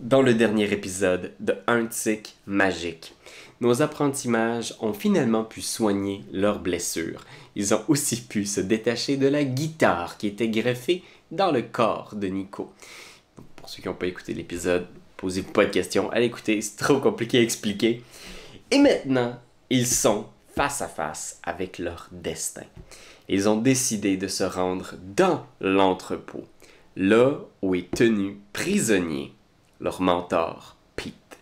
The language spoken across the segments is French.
Dans le dernier épisode de Un tic magique, nos apprentis mages ont finalement pu soigner leurs blessures. Ils ont aussi pu se détacher de la guitare qui était greffée dans le corps de Nico. Pour ceux qui n'ont pas écouté l'épisode, posez-vous pas de questions, allez écouter, c'est trop compliqué à expliquer. Et maintenant, ils sont face à face avec leur destin. Ils ont décidé de se rendre dans l'entrepôt, là où est tenu prisonnier leur mentor, Pete.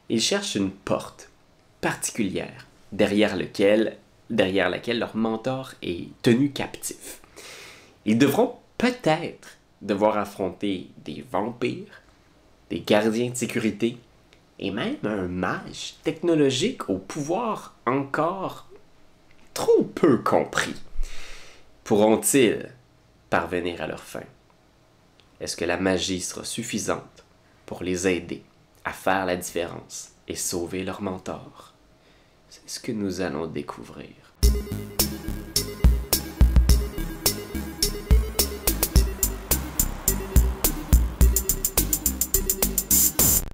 Ils cherchent une porte particulière derrière laquelle leur mentor est tenu captif. Ils devront peut-être devoir affronter des vampires, des gardiens de sécurité et même un mage technologique au pouvoir encore trop peu compris. Pourront-ils parvenir à leur fin? Est-ce que la magie sera suffisante pour les aider à faire la différence et sauver leur mentor? C'est ce que nous allons découvrir.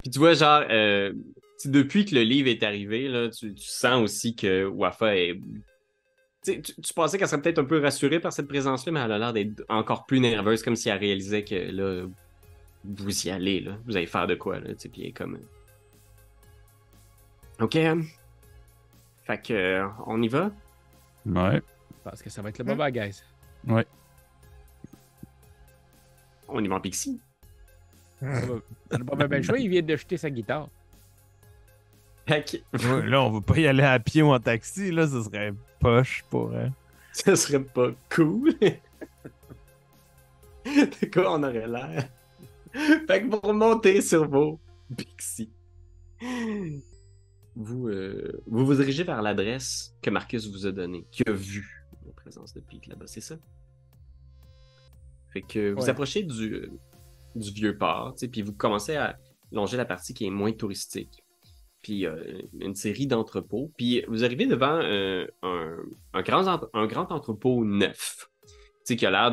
Puis tu vois, genre, depuis que le livre est arrivé, là, tu sens aussi que Wafa est... Tu pensais qu'elle serait peut-être un peu rassurée par cette présence-là, mais elle a l'air d'être encore plus nerveuse, comme si elle réalisait que là, vous y allez, là. Vous allez faire de quoi, là, tu sais, puis elle est comme... OK, fait que, on y va? Ouais, Je pense que ça va être le moment, guys. ouais. On y va en Pixie. On n'a pas bien le choix, il vient de jeter sa guitare. Fait que, Ouais, là, on va pas y aller à pied ou en taxi, là, ce serait poche pour... ça serait pas cool. De quoi on aurait l'air? Fait que vous remontez sur vos Pixie. Vous dirigez vers l'adresse que Marcus vous a donnée, qui a vu la présence de Pete là-bas, c'est ça? Fait que vous Ouais. approchez du vieux port, puis vous commencez à longer la partie qui est moins touristique. Puis une série d'entrepôts. Puis vous arrivez devant un grand entrepôt neuf, qui a l'air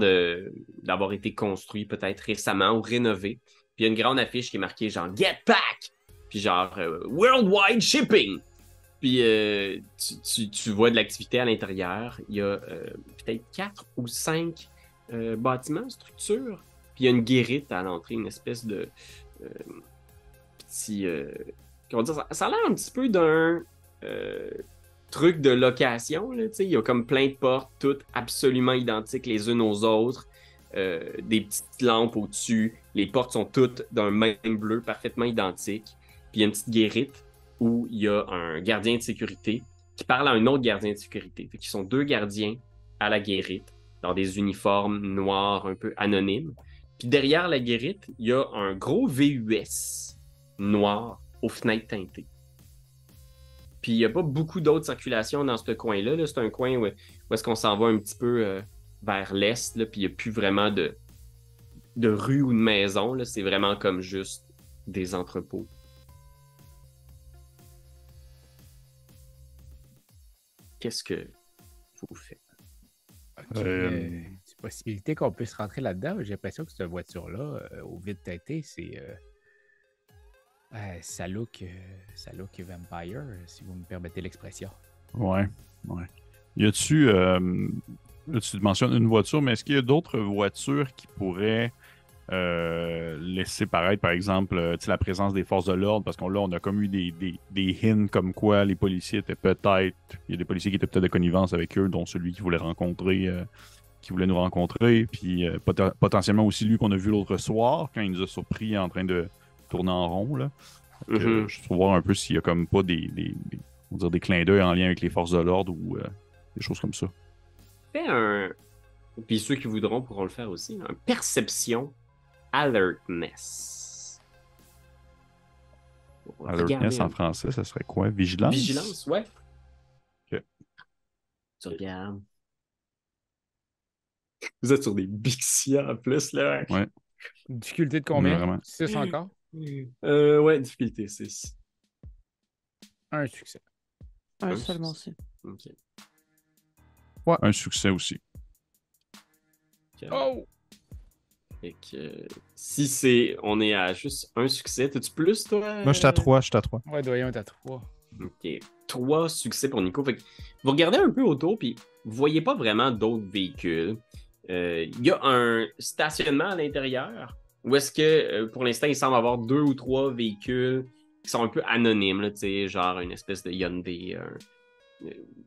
d'avoir été construit peut-être récemment ou rénové. Puis il y a une grande affiche qui est marquée genre Get Back! Puis genre Worldwide Shipping! Puis tu vois de l'activité à l'intérieur. Il y a peut-être 4 ou 5 bâtiments, structures. Puis il y a une guérite à l'entrée, une espèce de euh, petit... comment dire, ça a l'air un petit peu d'un truc de location. Là, il y a comme plein de portes, toutes absolument identiques les unes aux autres. Des petites lampes au-dessus. Les portes sont toutes d'un même bleu, parfaitement identique. Puis il y a une petite guérite où il y a un gardien de sécurité qui parle à un autre gardien de sécurité. Fait qu'ils sont deux gardiens à la guérite, dans des uniformes noirs un peu anonymes. Puis derrière la guérite, il y a un gros VUS noir aux fenêtres teintées. Puis il n'y a pas beaucoup d'autres circulations dans ce coin-là. Là. C'est un coin où est-ce qu'on s'en va un petit peu vers l'est, là, puis il n'y a plus vraiment de rue ou de maison. Là. C'est vraiment comme juste des entrepôts. Qu'est-ce que vous faites? Ok, c'est possibilité qu'on puisse rentrer là-dedans. J'ai l'impression que cette voiture-là, au vide teinté, c'est. Ça look vampire, si vous me permettez l'expression. Ouais, ouais. Y a-tu... là, tu mentionnes une voiture, mais est-ce qu'il y a d'autres voitures qui pourraient laisser paraître, par exemple, tu sais, la présence des forces de l'ordre? Parce qu'on là, on a comme eu des hints comme quoi les policiers étaient peut-être... Il y a des policiers qui étaient peut-être de connivence avec eux, dont celui qui voulait rencontrer... qui voulait nous rencontrer, puis potentiellement aussi lui qu'on a vu l'autre soir, quand il nous a surpris en train de tourner en rond, là. Mm-hmm. Je trouve voir un peu s'il y a comme pas on va dire des clins d'œil en lien avec les forces de l'ordre ou des choses comme ça. Fais un... Puis ceux qui voudront pourront le faire aussi. Un perception alertness. Alertness en français, ça serait quoi? Vigilance? Vigilance, ouais. Ok. Tu regardes. Vous êtes sur des Bixia en plus, là. Ouais, Difficulté de combien? vraiment. 6 encore? Ouais, difficulté 6. Un succès. Un Seulement succès. aussi. Ok. Un succès aussi. Ok. Oh! Fait que, si on est à juste un succès, t'as-tu plus, toi? Moi, je suis à 3, je suis à 3. Ouais, Doyon est à 3. Ok. 3 succès pour Nico. Fait que vous regardez un peu autour, puis vous voyez pas vraiment d'autres véhicules. Il y a un stationnement à l'intérieur, où est-ce que, pour l'instant, il semble avoir 2 ou 3 véhicules qui sont un peu anonymes, là, genre une espèce de Hyundai,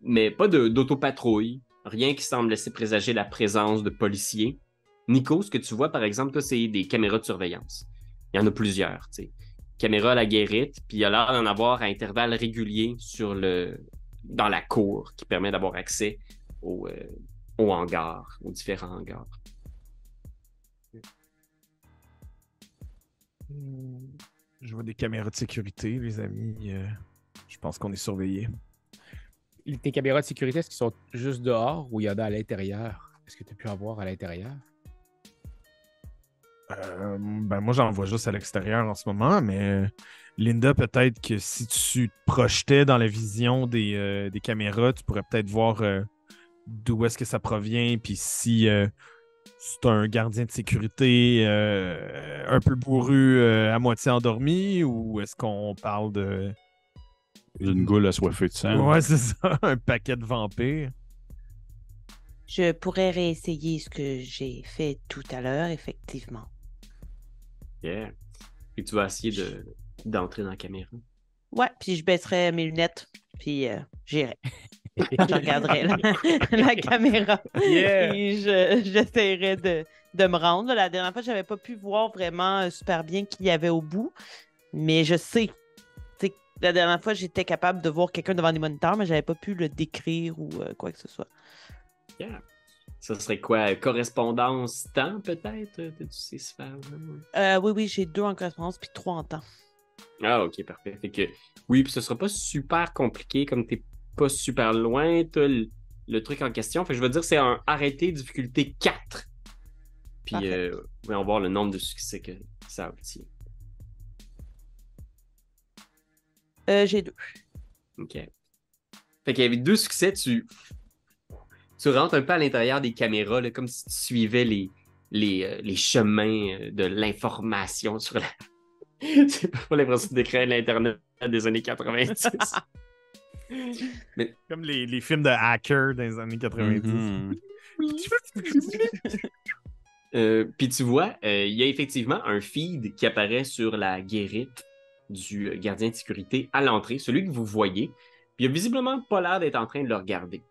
mais pas d'autopatrouille. Rien qui semble laisser présager la présence de policiers. Nico, ce que tu vois, par exemple, toi, c'est des caméras de surveillance. Il y en a plusieurs, tu sais. Caméra à la guérite, puis il y a l'air d'en avoir à intervalles réguliers dans la cour, qui permet d'avoir accès aux hangars, aux différents hangars. Je vois des caméras de sécurité, les amis. Je pense qu'on est surveillés. Tes caméras de sécurité, est-ce qu'ils sont juste dehors ou il y en a à l'intérieur? Est-ce que tu as pu en voir à l'intérieur? Moi, j'en vois juste à l'extérieur en ce moment, mais Linda, peut-être que si tu te projetais dans la vision des caméras, tu pourrais peut-être voir d'où est-ce que ça provient, puis si c'est un gardien de sécurité un peu bourru, à moitié endormi, ou est-ce qu'on parle de... Une goule assoiffée de sang. Ouais, c'est ça, un paquet de vampires. Je pourrais réessayer ce que j'ai fait tout à l'heure, effectivement. Yeah. Puis tu vas essayer d'entrer dans la caméra. Ouais, puis je baisserai mes lunettes, puis j'irai. Je regarderai la caméra. Yeah. Et j'essaierai de me rendre. La dernière fois, je n'avais pas pu voir vraiment super bien qui y avait au bout, mais je sais. La dernière fois, j'étais capable de voir quelqu'un devant des moniteurs, mais je n'avais pas pu le décrire ou quoi que ce soit. Yeah. Ça serait quoi? Correspondance temps, peut-être? Tu sais se faire? Oui, j'ai 2 en correspondance puis 3 en temps. Ah, ok, parfait. Fait que, oui, puis ce sera pas super compliqué, comme t'es pas super loin, t'as le truc en question. Fait que je veux dire, c'est un arrêté difficulté 4. Puis, on va voir le nombre de succès que ça obtient. J'ai 2. OK. Fait qu'il y avait 2 succès, tu rentres un peu à l'intérieur des caméras, là, comme si tu suivais les chemins de l'information sur la... J'ai pas l'impression de décrire l'Internet des années 90. Mais... Comme les films de hackers dans les années 90. Puis tu vois, il y a effectivement un feed qui apparaît sur la guérite du gardien de sécurité à l'entrée, celui que vous voyez. Puis il a visiblement pas l'air d'être en train de le regarder.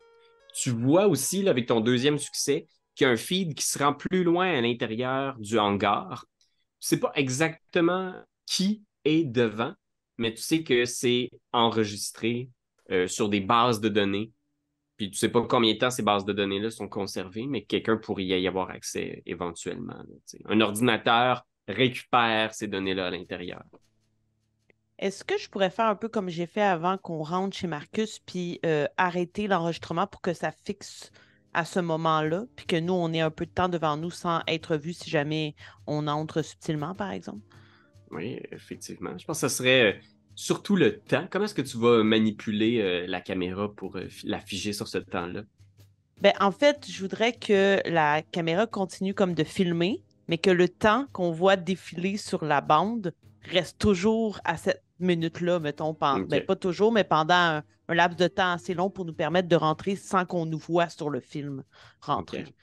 Tu vois aussi, là, avec ton 2e succès, qu'il y a un feed qui se rend plus loin à l'intérieur du hangar. Tu sais pas exactement qui est devant, mais tu sais que c'est enregistré sur des bases de données. Puis tu sais pas combien de temps ces bases de données-là sont conservées, mais quelqu'un pourrait y avoir accès éventuellement. Là, un ordinateur récupère ces données-là à l'intérieur. Est-ce que je pourrais faire un peu comme j'ai fait avant qu'on rentre chez Marcus puis arrêter l'enregistrement pour que ça fixe à ce moment-là, puis que nous, on ait un peu de temps devant nous sans être vus si jamais on entre subtilement, par exemple? Oui, effectivement. Je pense que ce serait surtout le temps. Comment est-ce que tu vas manipuler la caméra pour la figer sur ce temps-là? Ben, en fait, je voudrais que la caméra continue comme de filmer, mais que le temps qu'on voit défiler sur la bande reste toujours à cette minute-là, mettons. Okay. Ben, pas toujours, mais pendant un laps de temps assez long pour nous permettre de rentrer sans qu'on nous voit sur le film rentrer. Okay.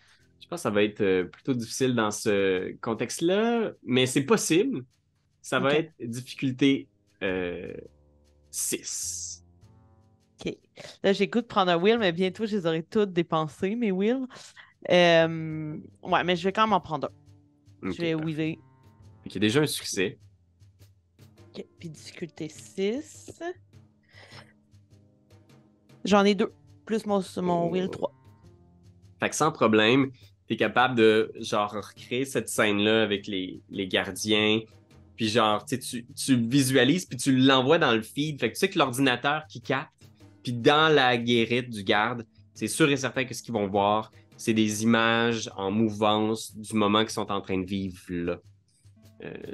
Je pense que ça va être plutôt difficile dans ce contexte-là, mais c'est possible. Ça va être difficulté 6. OK. Là, j'ai goût de prendre un wheel, mais bientôt, je les aurai toutes dépensées, mes wheels. Ouais, mais je vais quand même en prendre un. Okay, je vais wheeler. Il y a déjà un succès. OK. Puis difficulté 6. J'en ai 2. Plus mon wheel 3. Fait que sans problème, t'es capable de genre recréer cette scène-là avec les gardiens. Puis genre, tu le visualises, puis tu l'envoies dans le feed. Fait que tu sais que l'ordinateur qui capte, puis dans la guérite du garde, c'est sûr et certain que ce qu'ils vont voir, c'est des images en mouvance du moment qu'ils sont en train de vivre là.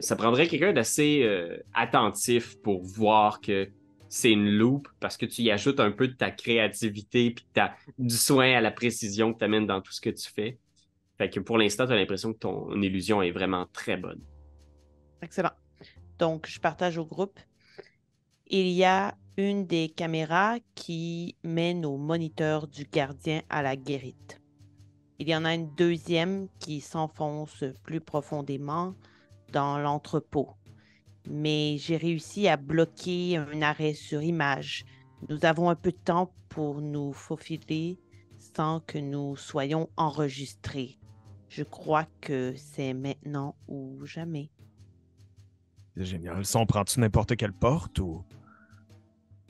Ça prendrait quelqu'un d'assez attentif pour voir que c'est une loupe, parce que tu y ajoutes un peu de ta créativité puis du soin à la précision que tu amènes dans tout ce que tu fais. Fait que pour l'instant, tu as l'impression que ton illusion est vraiment très bonne. Excellent. Donc, je partage au groupe. Il y a une des caméras qui mène au moniteur du gardien à la guérite. Il y en a une deuxième qui s'enfonce plus profondément dans l'entrepôt. Mais j'ai réussi à bloquer un arrêt sur image. Nous avons un peu de temps pour nous faufiler sans que nous soyons enregistrés. Je crois que c'est maintenant ou jamais. C'est génial. Ça, on prend-tu n'importe quelle porte ou...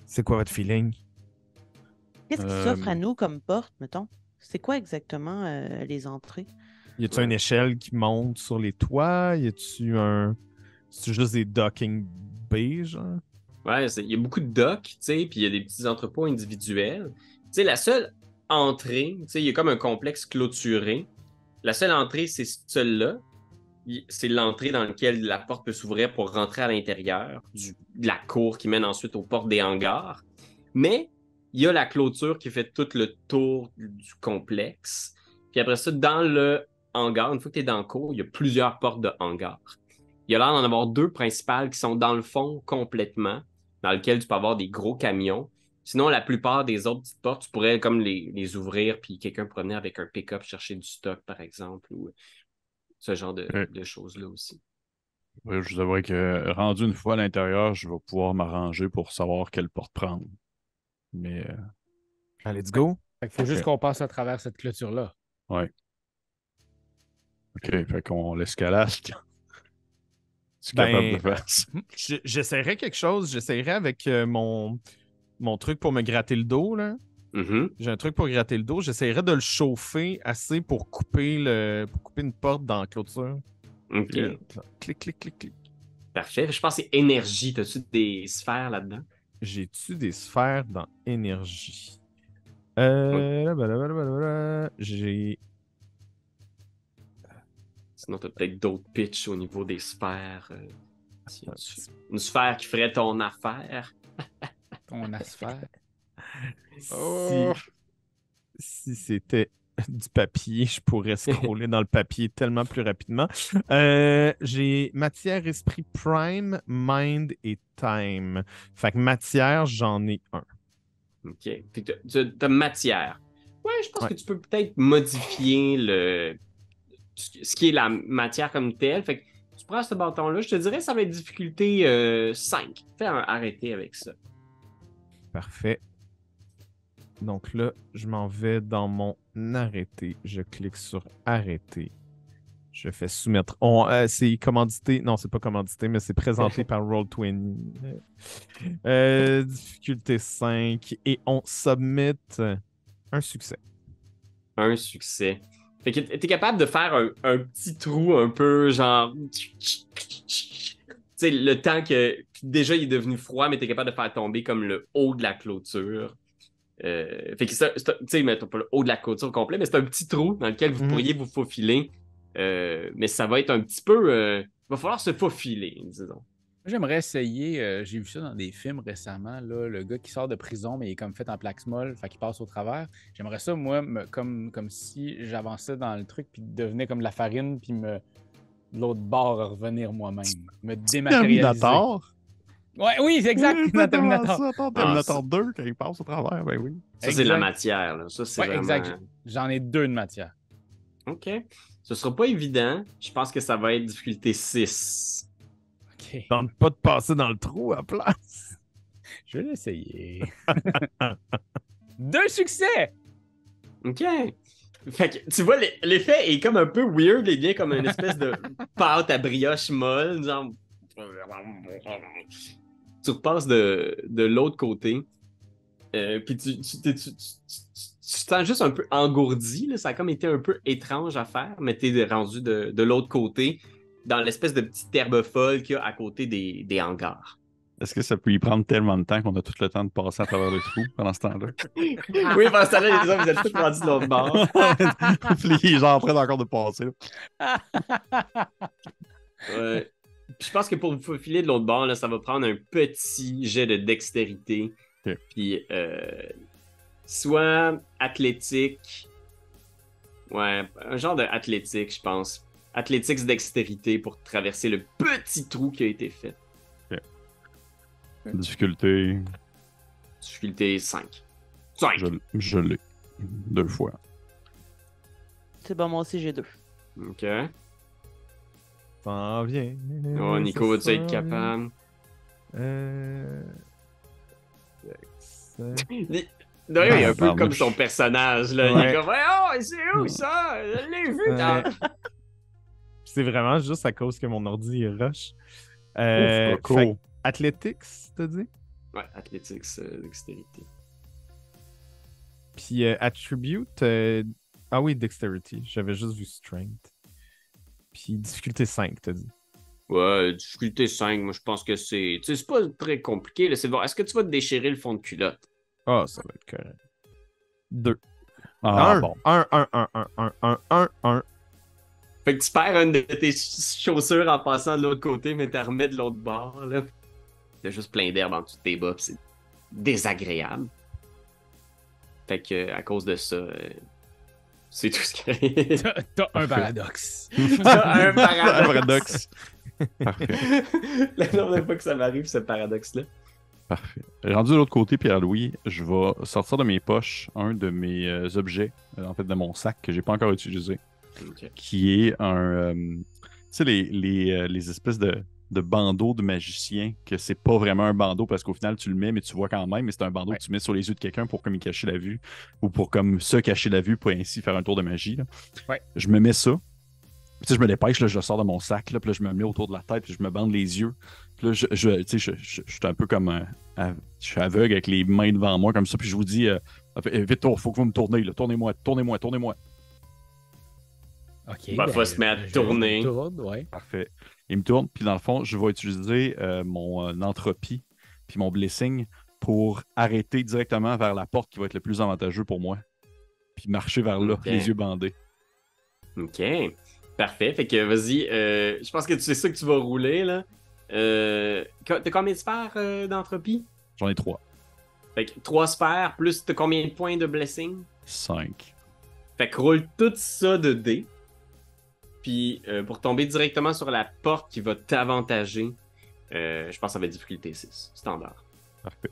C'est quoi votre feeling? Qu'est-ce qui s'offre à nous comme porte, mettons? C'est quoi exactement les entrées? Y a-tu une échelle qui monte sur les toits? Y a-tu un... C'est juste des docking bays, genre? Ouais, il y a beaucoup de docks, tu sais, puis il y a des petits entrepôts individuels. Tu sais, la seule entrée, tu sais, il y a comme un complexe clôturé. La seule entrée, c'est celle-là. C'est l'entrée dans laquelle la porte peut s'ouvrir pour rentrer à l'intérieur de la cour qui mène ensuite aux portes des hangars. Mais il y a la clôture qui fait tout le tour du complexe. Puis après ça, dans le hangar, une fois que tu es dans la cour, il y a plusieurs portes de hangar. Il y a l'air d'en avoir 2 principales qui sont dans le fond complètement, dans lesquelles tu peux avoir des gros camions. Sinon, la plupart des autres petites portes, tu pourrais comme les ouvrir, puis quelqu'un pourrait venir avec un pick-up chercher du stock, par exemple, ou ce genre de choses-là aussi. Oui, je vous avouerai que rendu une fois à l'intérieur, je vais pouvoir m'arranger pour savoir quelle porte prendre. Mais Allez, let's go. Fait qu'il faut juste qu'on passe à travers cette clôture-là. ouais. OK, fait qu'on l'escalade. Tu es capable de faire ça? J'essaierai quelque chose. J'essaierai avec mon truc pour me gratter le dos, là. Mm-hmm. J'ai un truc pour gratter le dos. J'essaierai de le chauffer assez pour couper une porte dans la clôture. OK. Clic, clic, clic, clic. Parfait. Je pense que c'est énergie. T'as-tu des sphères là-dedans? J'ai-tu des sphères dans énergie? Oui. J'ai... Sinon, t'as peut-être d'autres pitchs au niveau des sphères. Une sphère qui ferait ton affaire. Ton asphère. Si c'était du papier, je pourrais scroller dans le papier tellement plus rapidement. J'ai matière, esprit, prime, mind et time. Fait que matière, j'en ai un. OK. Fait que t'as matière. Ouais, je pense Ouais. que tu peux peut-être modifier ce qui est la matière comme telle. Fait que tu prends ce bâton-là, je te dirais ça va être difficulté 5. Fais un arrêté avec ça. Parfait. Donc là, je m'en vais dans mon arrêté. Je clique sur arrêter. Je fais soumettre. C'est commandité. Non, c'est pas commandité, mais c'est présenté par Roll20. Difficulté 5. Et on submit un succès. Un succès. Fait que t'es capable de faire un petit trou un peu genre... Tu sais, le temps que... Déjà, il est devenu froid, mais t'es capable de faire tomber comme le haut de la clôture. Fait que tu sais, mettons pas le haut de la clôture complet, mais c'est un petit trou dans lequel vous pourriez vous faufiler. Mais ça va être un petit peu... il va falloir se faufiler, disons. J'aimerais essayer, j'ai vu ça dans des films récemment, là, le gars qui sort de prison, mais il est comme fait en plaques molle, fait qu'il passe au travers. J'aimerais ça, moi, comme si j'avançais dans le truc, puis devenait comme de la farine, puis de l'autre bord revenir moi-même. Me dématérialiser. Terminator? Ouais, oui, c'est exact. Terminator. Terminator 2, quand il passe au travers, ben oui. Ça, c'est de la matière. Là. Ça, c'est vraiment... Exact. J'en ai 2 de matière. OK. Ce sera pas évident. Je pense que ça va être difficulté 6. OK. Tente pas de passer dans le trou à place. Je vais l'essayer. 2 succès! OK. Fait que, tu vois, l'effet est comme un peu weird. Il vient comme une espèce de pâte à brioche molle. Genre... Tu repasses de l'autre côté. Puis tu te sens juste un peu engourdi. Là. Ça a comme été un peu étrange à faire, mais t'es rendu de l'autre côté, dans l'espèce de petite herbe folle qu'il y a à côté des hangars. Est-ce que ça peut y prendre tellement de temps qu'on a tout le temps de passer à travers le trou pendant ce temps-là? Oui, pendant ce temps-là, les autres, vous êtes tous rendus de l'autre bord. Puis les gens en train encore de passer. Là. Ouais. Puis je pense que pour vous faufiler de l'autre bord, là, ça va prendre un petit jet de dextérité. Okay. Puis soit athlétique Ouais, un genre de athlétique, je pense. Athlétique dextérité pour traverser le petit trou qui a été fait. Difficulté, Difficulté 5. 5! je l'ai. 2 fois. C'est bon, moi aussi, j'ai 2. Ok. S'en vient. Oh, Nico, ça vas-tu être s'en capable? vient. D'ailleurs, il est un peu Pardon. comme son personnage, là. Il Ouais. est comme, oh, c'est où ça? Je l'ai vu dans... C'est vraiment juste à cause que mon ordi est rush. Ouf, Coco. fait que Athletics, t'as dit? Ouais, athlétique, dextérité. Puis Attribute. Ah oui, Dexterity. J'avais juste vu Strength. Puis difficulté 5, t'as dit. Ouais, difficulté 5, moi je pense que c'est. Tu sais, c'est pas très compliqué, là. C'est de voir, est-ce que tu vas te déchirer le fond de culotte? Ah, ça va être correct. 2. Ah, 1, bon. 1. Fait que tu perds une de tes chaussures en passant de l'autre côté, mais t'as remets de l'autre bord, là. T'as juste plein d'herbe en dessous de tes bas, pis c'est désagréable. Fait que, à cause de ça, c'est tout ce qui T'as un paradoxe. T'as un Paradoxe. Parfait. La dernière fois que ça m'arrive, ce paradoxe-là. Parfait. Rendu de l'autre côté, Pierre-Louis, je vais sortir de mes poches un de mes objets, en fait de mon sac que j'ai pas encore utilisé, Ok. qui est un, tu sais les espèces de bandeaux de magicien que c'est pas vraiment un bandeau parce qu'au final tu le mets mais tu vois quand même, mais c'est un bandeau que tu mets sur les yeux de quelqu'un pour comme y cacher la vue ou pour comme se cacher la vue pour ainsi faire un tour de magie. Là. Ouais. Je me mets ça. Puis, tu sais, je me dépêche, là, je le sors de mon sac, là, puis là, je me mets autour de la tête, puis je me bande les yeux. Puis là, tu sais, je suis un peu comme... je suis aveugle avec les mains devant moi, comme ça, puis je vous dis, vite, faut que vous me tournez, là. Tournez-moi. OK. Ben, faut se mettre à tourner. Ouais. Parfait. Il me tourne, puis dans le fond, je vais utiliser mon entropie, puis mon blessing pour arrêter directement vers la porte qui va être le plus avantageux pour moi. Puis marcher vers là, Ok. les yeux bandés. Ok. Parfait. Fait que vas-y, je pense que tu sais ça que tu vas rouler, là. T'as combien de sphères d'entropie? J'en ai 3. Fait que 3 sphères, plus t'as combien de points de blessing? 5. Fait que roule tout ça de dés. Puis pour tomber directement sur la porte qui va t'avantager, je pense que ça va être difficulté 6, standard. Parfait.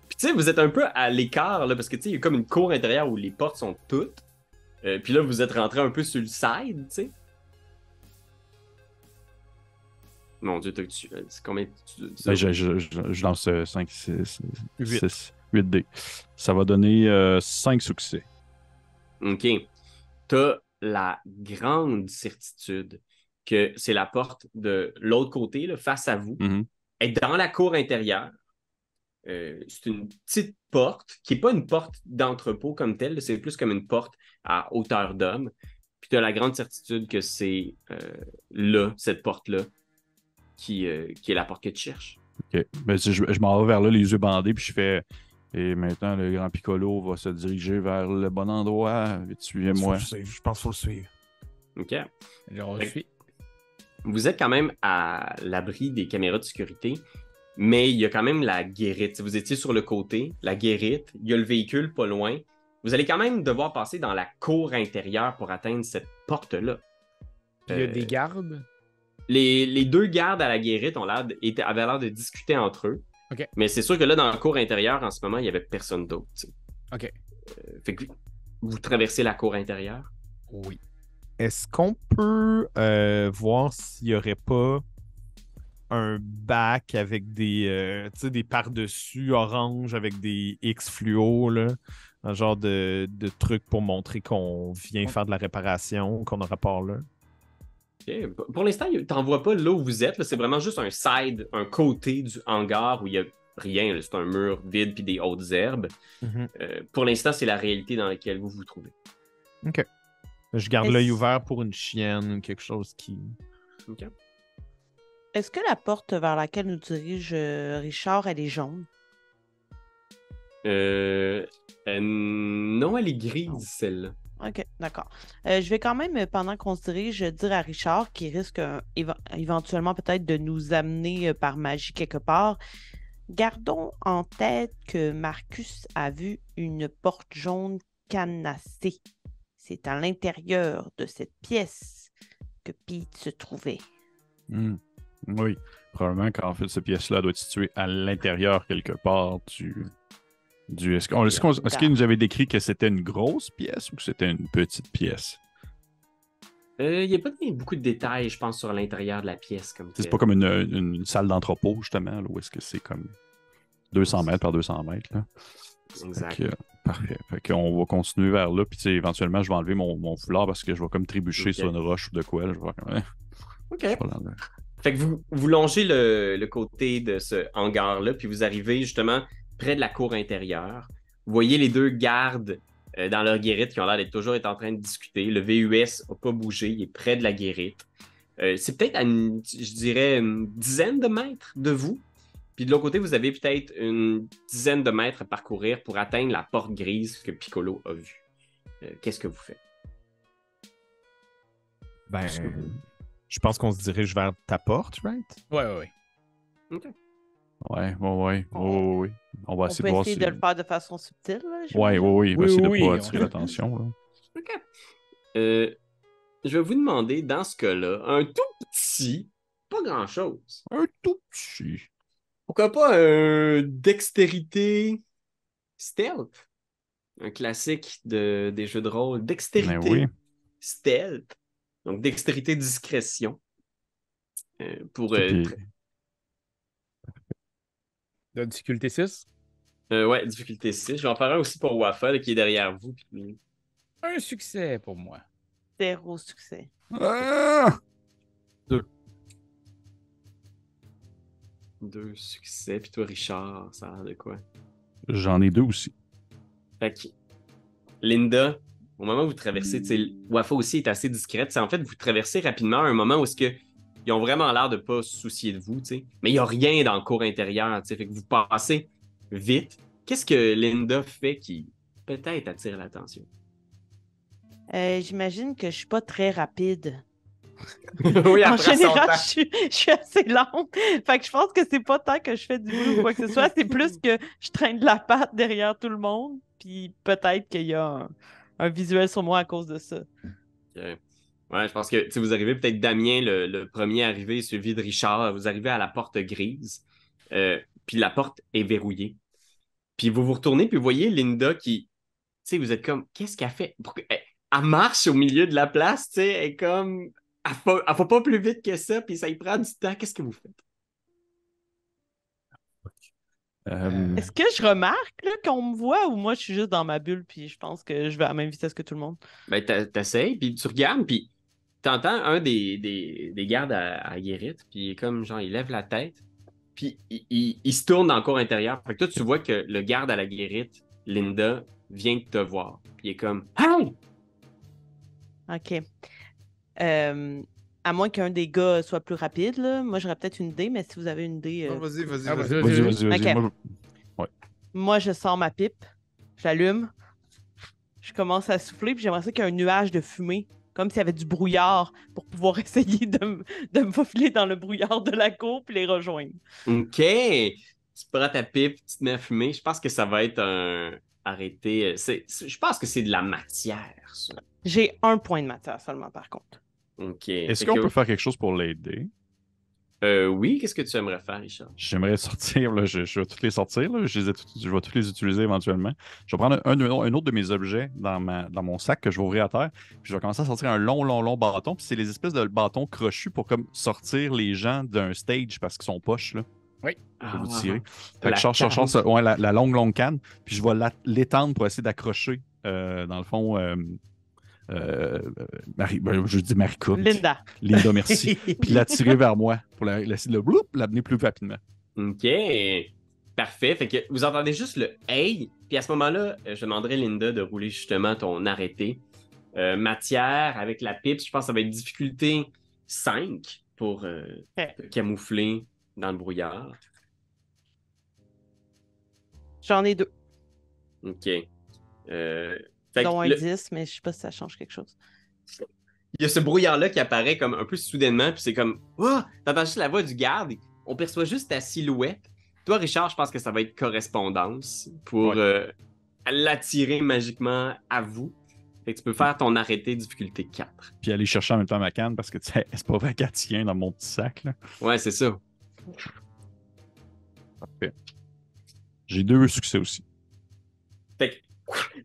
Puis tu sais, vous êtes un peu à l'écart, là, parce que tu sais, il y a comme une cour intérieure où les portes sont toutes. Puis là, vous êtes rentré un peu sur le side, tu sais. Mon Dieu, c'est combien Ben, je lance 5, 6, 8 dés. Ça va donner 5 succès. Ok. T'as la grande certitude que c'est la porte de l'autre côté, là, face à vous. Mhm. Elle est dans la cour intérieure. C'est une petite porte qui n'est pas une porte d'entrepôt comme telle, c'est plus comme une porte à hauteur d'homme. Puis tu as la grande certitude que c'est là, cette porte-là, qui est la porte que tu cherches. Ok. Ben, je m'en vais vers là, les yeux bandés, puis je fais. Et maintenant, le grand Piccolo va se diriger vers le bon endroit. Suivez-moi. Je pense qu'il faut le suivre. OK? Je suis. Vous êtes quand même à l'abri des caméras de sécurité, mais il y a quand même la guérite. Vous étiez sur le côté, la guérite, il y a le véhicule pas loin. Vous allez quand même devoir passer dans la cour intérieure pour atteindre cette porte-là. Il y a des gardes. Les deux gardes à la guérite avaient l'air de discuter entre eux. OK. Mais c'est sûr que là, dans la cour intérieure, en ce moment, il n'y avait personne d'autre. T'sais. OK. Fait que vous traversez la cour intérieure. Oui. Est-ce qu'on peut voir s'il n'y aurait pas un bac avec des par-dessus orange avec des X fluo, là? Un genre de truc pour montrer qu'on vient faire de la réparation, qu'on a rapport là? Okay. Pour l'instant, t'en vois pas là où vous êtes. Là. C'est vraiment juste un side, un côté du hangar où il n'y a rien. Là. C'est un mur vide puis des hautes herbes. Pour l'instant, c'est la réalité dans laquelle vous vous trouvez. OK. Je garde l'œil ouvert pour une chienne ou quelque chose qui... OK. Est-ce que la porte vers laquelle nous dirige Richard, elle est jaune? Non, elle est grise, celle-là. OK, d'accord. Je vais quand même, pendant qu'on se dirige, dire à Richard, qui risque éventuellement peut-être de nous amener par magie quelque part, Gardons en tête que Marcus a vu une porte jaune cadenassée. C'est à l'intérieur de cette pièce que Pete se trouvait. Oui, probablement qu'en fait, cette pièce-là doit être située à l'intérieur quelque part du... Est-ce qu'il nous avait décrit que c'était une grosse pièce ou que c'était une petite pièce? Il n'y a pas beaucoup de détails, je pense, sur l'intérieur de la pièce. C'est pas comme une salle d'entrepôt, justement, là, où est-ce que c'est comme 200 mètres par 200 mètres. Là. Exact. Parfait. Fait qu'on va continuer vers là, puis éventuellement, je vais enlever mon foulard parce que je vais comme trébucher sur une roche ou de quoi. Là, je vais comme... OK. Fait que vous longez le côté de ce hangar-là, puis vous arrivez justement près de la cour intérieure. Vous voyez les deux gardes dans leur guérite qui ont l'air d'être toujours en train de discuter. Le VUS n'a pas bougé, il est près de la guérite. C'est peut-être à je dirais, une dizaine de mètres de vous. Puis de l'autre côté, vous avez peut-être une dizaine de mètres à parcourir pour atteindre la porte grise que Piccolo a vue. Qu'est-ce que vous faites? Ben, je pense qu'on se dirige vers ta porte, right? Ouais. OK. Ouais. On va essayer de peut voir essayer si... de le faire de façon subtile. Là, Oui. On va essayer de pas attirer on- l'attention. Là. OK. Je vais vous demander, dans ce cas-là, un tout petit, pas grand-chose. Un tout petit. Pourquoi pas un dextérité stealth? Un classique des jeux de rôle. Dextérité Ben oui. stealth. Donc, dextérité discrétion. Pour... Puis- De difficulté 6. ouais, difficulté 6. Je vais en faire un aussi pour Waffle qui est derrière vous. Puis... Un succès pour moi. 0 succès. Ah! 2 succès. Puis toi, Richard, ça a l'air de quoi? J'en ai 2 aussi. Fait que Linda, au moment où vous traversez, Wafa aussi est assez discrète. C'est en fait, vous traversez rapidement un moment où est-ce que ils ont vraiment l'air de pas se soucier de vous, t'sais. Mais il n'y a rien dans le cours intérieur, t'sais. Fait que vous passez vite. Qu'est-ce que Linda fait qui peut-être attire l'attention? J'imagine que je suis pas très rapide. Oui, En après son général, temps. je suis assez lente. Fait que je pense que c'est pas tant que je fais du bruit ou quoi que ce soit, c'est plus que je traîne de la patte derrière tout le monde. Puis peut-être qu'il y a un visuel sur moi à cause de ça. Okay. Ouais, je pense que vous arrivez peut-être Damien, le premier arrivé, suivi de Richard. Vous arrivez à la porte grise. Puis la porte est verrouillée. Puis vous vous retournez, puis vous voyez Linda qui... Tu sais, vous êtes comme, qu'est-ce qu'elle fait? Elle marche au milieu de la place, tu sais, elle est comme... Elle faut pas plus vite que ça, puis ça y prend du temps. Qu'est-ce que vous faites? Est-ce que je remarque là, qu'on me voit ou moi je suis juste dans ma bulle puis je pense que je vais à la même vitesse que tout le monde? Ben, t'essayes, puis tu regardes, puis t'entends un des gardes à Guérite, puis comme, genre, il lève la tête, puis il se tourne dans le cours intérieur. Fait que toi, tu vois que le garde à la Guérite, Linda, vient de te voir. Puis il est comme, « Hey! » OK. À moins qu'un des gars soit plus rapide, là. Moi, j'aurais peut-être une idée, mais si vous avez une idée... Non, vas-y. Vas-y. Ok. Moi, je sors ma pipe, j'allume, je commence à souffler, puis j'aimerais ça qu'il y ait un nuage de fumée, comme s'il y avait du brouillard, pour pouvoir essayer de me faufiler dans le brouillard de la cour puis les rejoindre. OK! Tu prends ta pipe, tu te mets à fumer. Je pense que ça va être un arrêté. Je pense que c'est de la matière, ça. J'ai 1 point de matière seulement, par contre. OK. Est-ce Fait qu'on que- peut faire quelque chose pour l'aider? Oui, qu'est-ce que tu aimerais faire, Richard? J'aimerais sortir, là, je vais toutes les sortir, là, je vais toutes les utiliser éventuellement. Je vais prendre un autre de mes objets dans mon sac que je vais ouvrir à terre, puis je vais commencer à sortir un long bâton, puis c'est les espèces de bâtons crochus pour comme sortir les gens d'un stage parce qu'ils sont poches, là. Pour vous tirer. Fait que je sors ouais, la longue canne, puis je vais l'étendre pour essayer d'accrocher, dans le fond, je dis Marika. Linda. Linda, merci. Puis la tirer vers moi pour essayer de l'amener plus rapidement. OK. Parfait. Fait que vous entendez juste le « Hey », puis à ce moment-là, je demanderai Linda de rouler justement ton arrêté. Matière avec la pipe, je pense que ça va être difficulté 5 pour te camoufler dans le brouillard. J'en ai 2. OK. Fait Dont que un 10, mais je sais pas si ça change quelque chose. il y a ce brouillard-là qui apparaît comme un peu soudainement, puis c'est comme « Oh! » T'entends juste la voix du garde, on perçoit juste ta silhouette, Toi, Richard, je pense que ça va être correspondance pour l'attirer magiquement à vous. Fait que tu peux faire ton arrêté difficulté 4. Puis aller chercher en même temps ma canne parce que tu sais, c'est pas vrai qu'elle tient dans mon petit sac. Là. Ouais, c'est ça. Parfait. J'ai 2 succès aussi. Fait que,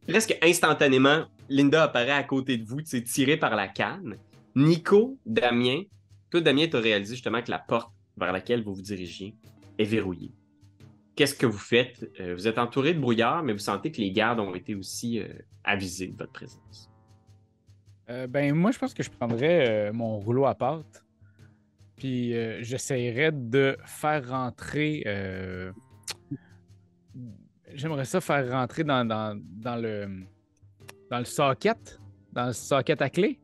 presque instantanément, Linda apparaît à côté de vous, tu sais, tirée par la canne. Nico, Damien, toi, Damien, tu as réalisé justement que la porte vers laquelle vous vous dirigiez est verrouillée. Qu'est-ce que vous faites? Vous êtes entouré de brouillard, mais vous sentez que les gardes ont été aussi avisés de votre présence. Moi, je pense que je prendrais mon rouleau à pâte, puis j'essayerais de faire rentrer... J'aimerais ça faire rentrer dans le socket, dans le socket à clé.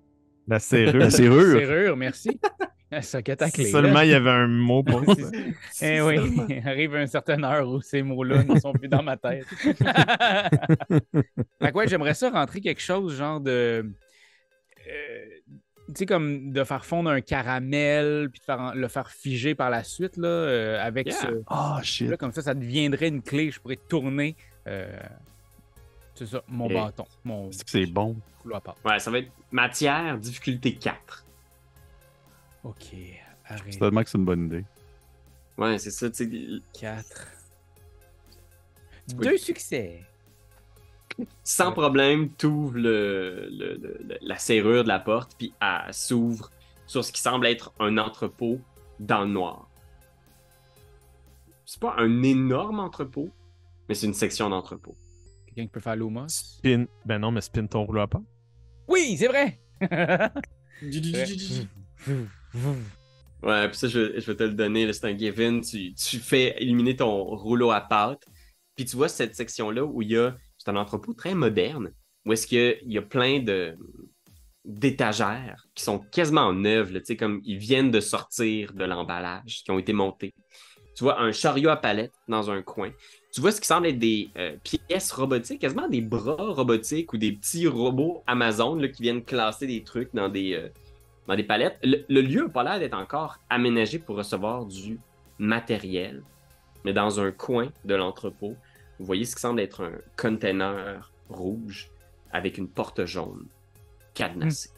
La serrure. La serrure. Serrure, merci. Un socket à clé. Seulement, il y avait un mot pour ça. Eh oui, arrive à une certaine heure où ces mots-là ne sont plus dans ma tête. Fait que ouais, j'aimerais ça rentrer quelque chose genre de... tu sais, comme de faire fondre un caramel puis de le faire figer par la suite là, avec ce... Ah, shit. Là, comme ça deviendrait une clé. Je pourrais tourner c'est ça, mon bâton. Mon C'est bon. rouleau à pâte. Ouais, ça va être matière, difficulté 4. OK, arrête. C'est tellement que c'est une bonne idée. Ouais, c'est ça, tu sais. 4. Oui. 2 succès. Sans problème, tu ouvres la serrure de la porte, puis elle s'ouvre sur ce qui semble être un entrepôt dans le noir. C'est pas un énorme entrepôt, mais c'est une section d'entrepôt. Quelqu'un qui peut faire l'Omos? Spin. Ben non, mais spin ton rouleau à pâte. Oui, c'est vrai! Ouais, puis ça, je vais te le donner, là, c'est un given. Tu fais éliminer ton rouleau à pâte, puis tu vois cette section-là où il y a... C'est un entrepôt très moderne, où est-ce qu'il y a plein d'étagères qui sont quasiment neuves, là, tu sais, comme ils viennent de sortir de l'emballage, qui ont été montés. Tu vois un chariot à palette dans un coin. Tu vois ce qui semble être des pièces robotiques, quasiment des bras robotiques ou des petits robots Amazon là, qui viennent classer des trucs dans des palettes. Le lieu n'a pas l'air d'être encore aménagé pour recevoir du matériel, mais dans un coin de l'entrepôt, vous voyez ce qui semble être un container rouge avec une porte jaune cadenassée.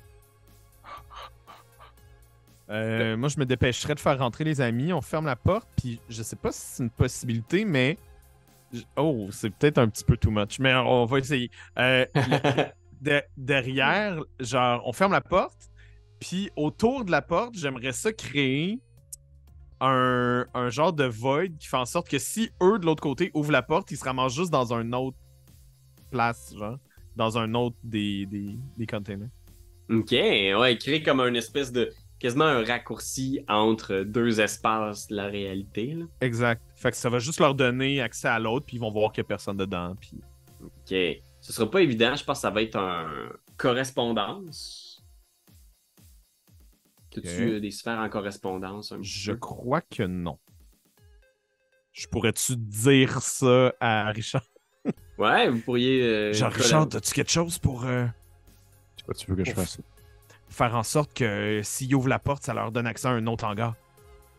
Moi, je me dépêcherais de faire rentrer les amis. On ferme la porte, puis je sais pas si c'est une possibilité, mais... Oh, c'est peut-être un petit peu too much, mais on va essayer. Derrière, genre, on ferme la porte, puis autour de la porte, j'aimerais ça créer un genre de void qui fait en sorte que si eux, de l'autre côté, ouvrent la porte, ils se ramassent juste dans un autre place, genre, dans un autre des containers. OK, ouais, créer comme une espèce de... quasiment un raccourci entre deux espaces de la réalité, là. Exact. Fait que ça va juste leur donner accès à l'autre, puis ils vont voir qu'il n'y a personne dedans. Puis... OK. Ce sera pas évident. Je pense que ça va être un correspondance. As-tu des sphères en correspondance? Je crois que non. Je pourrais-tu dire ça à Richard? Ouais, vous pourriez... Genre, Richard, as-tu quelque chose pour... C'est quoi tu veux que je fasse? Faire en sorte que s'ils ouvrent la porte, ça leur donne accès à un autre hangar.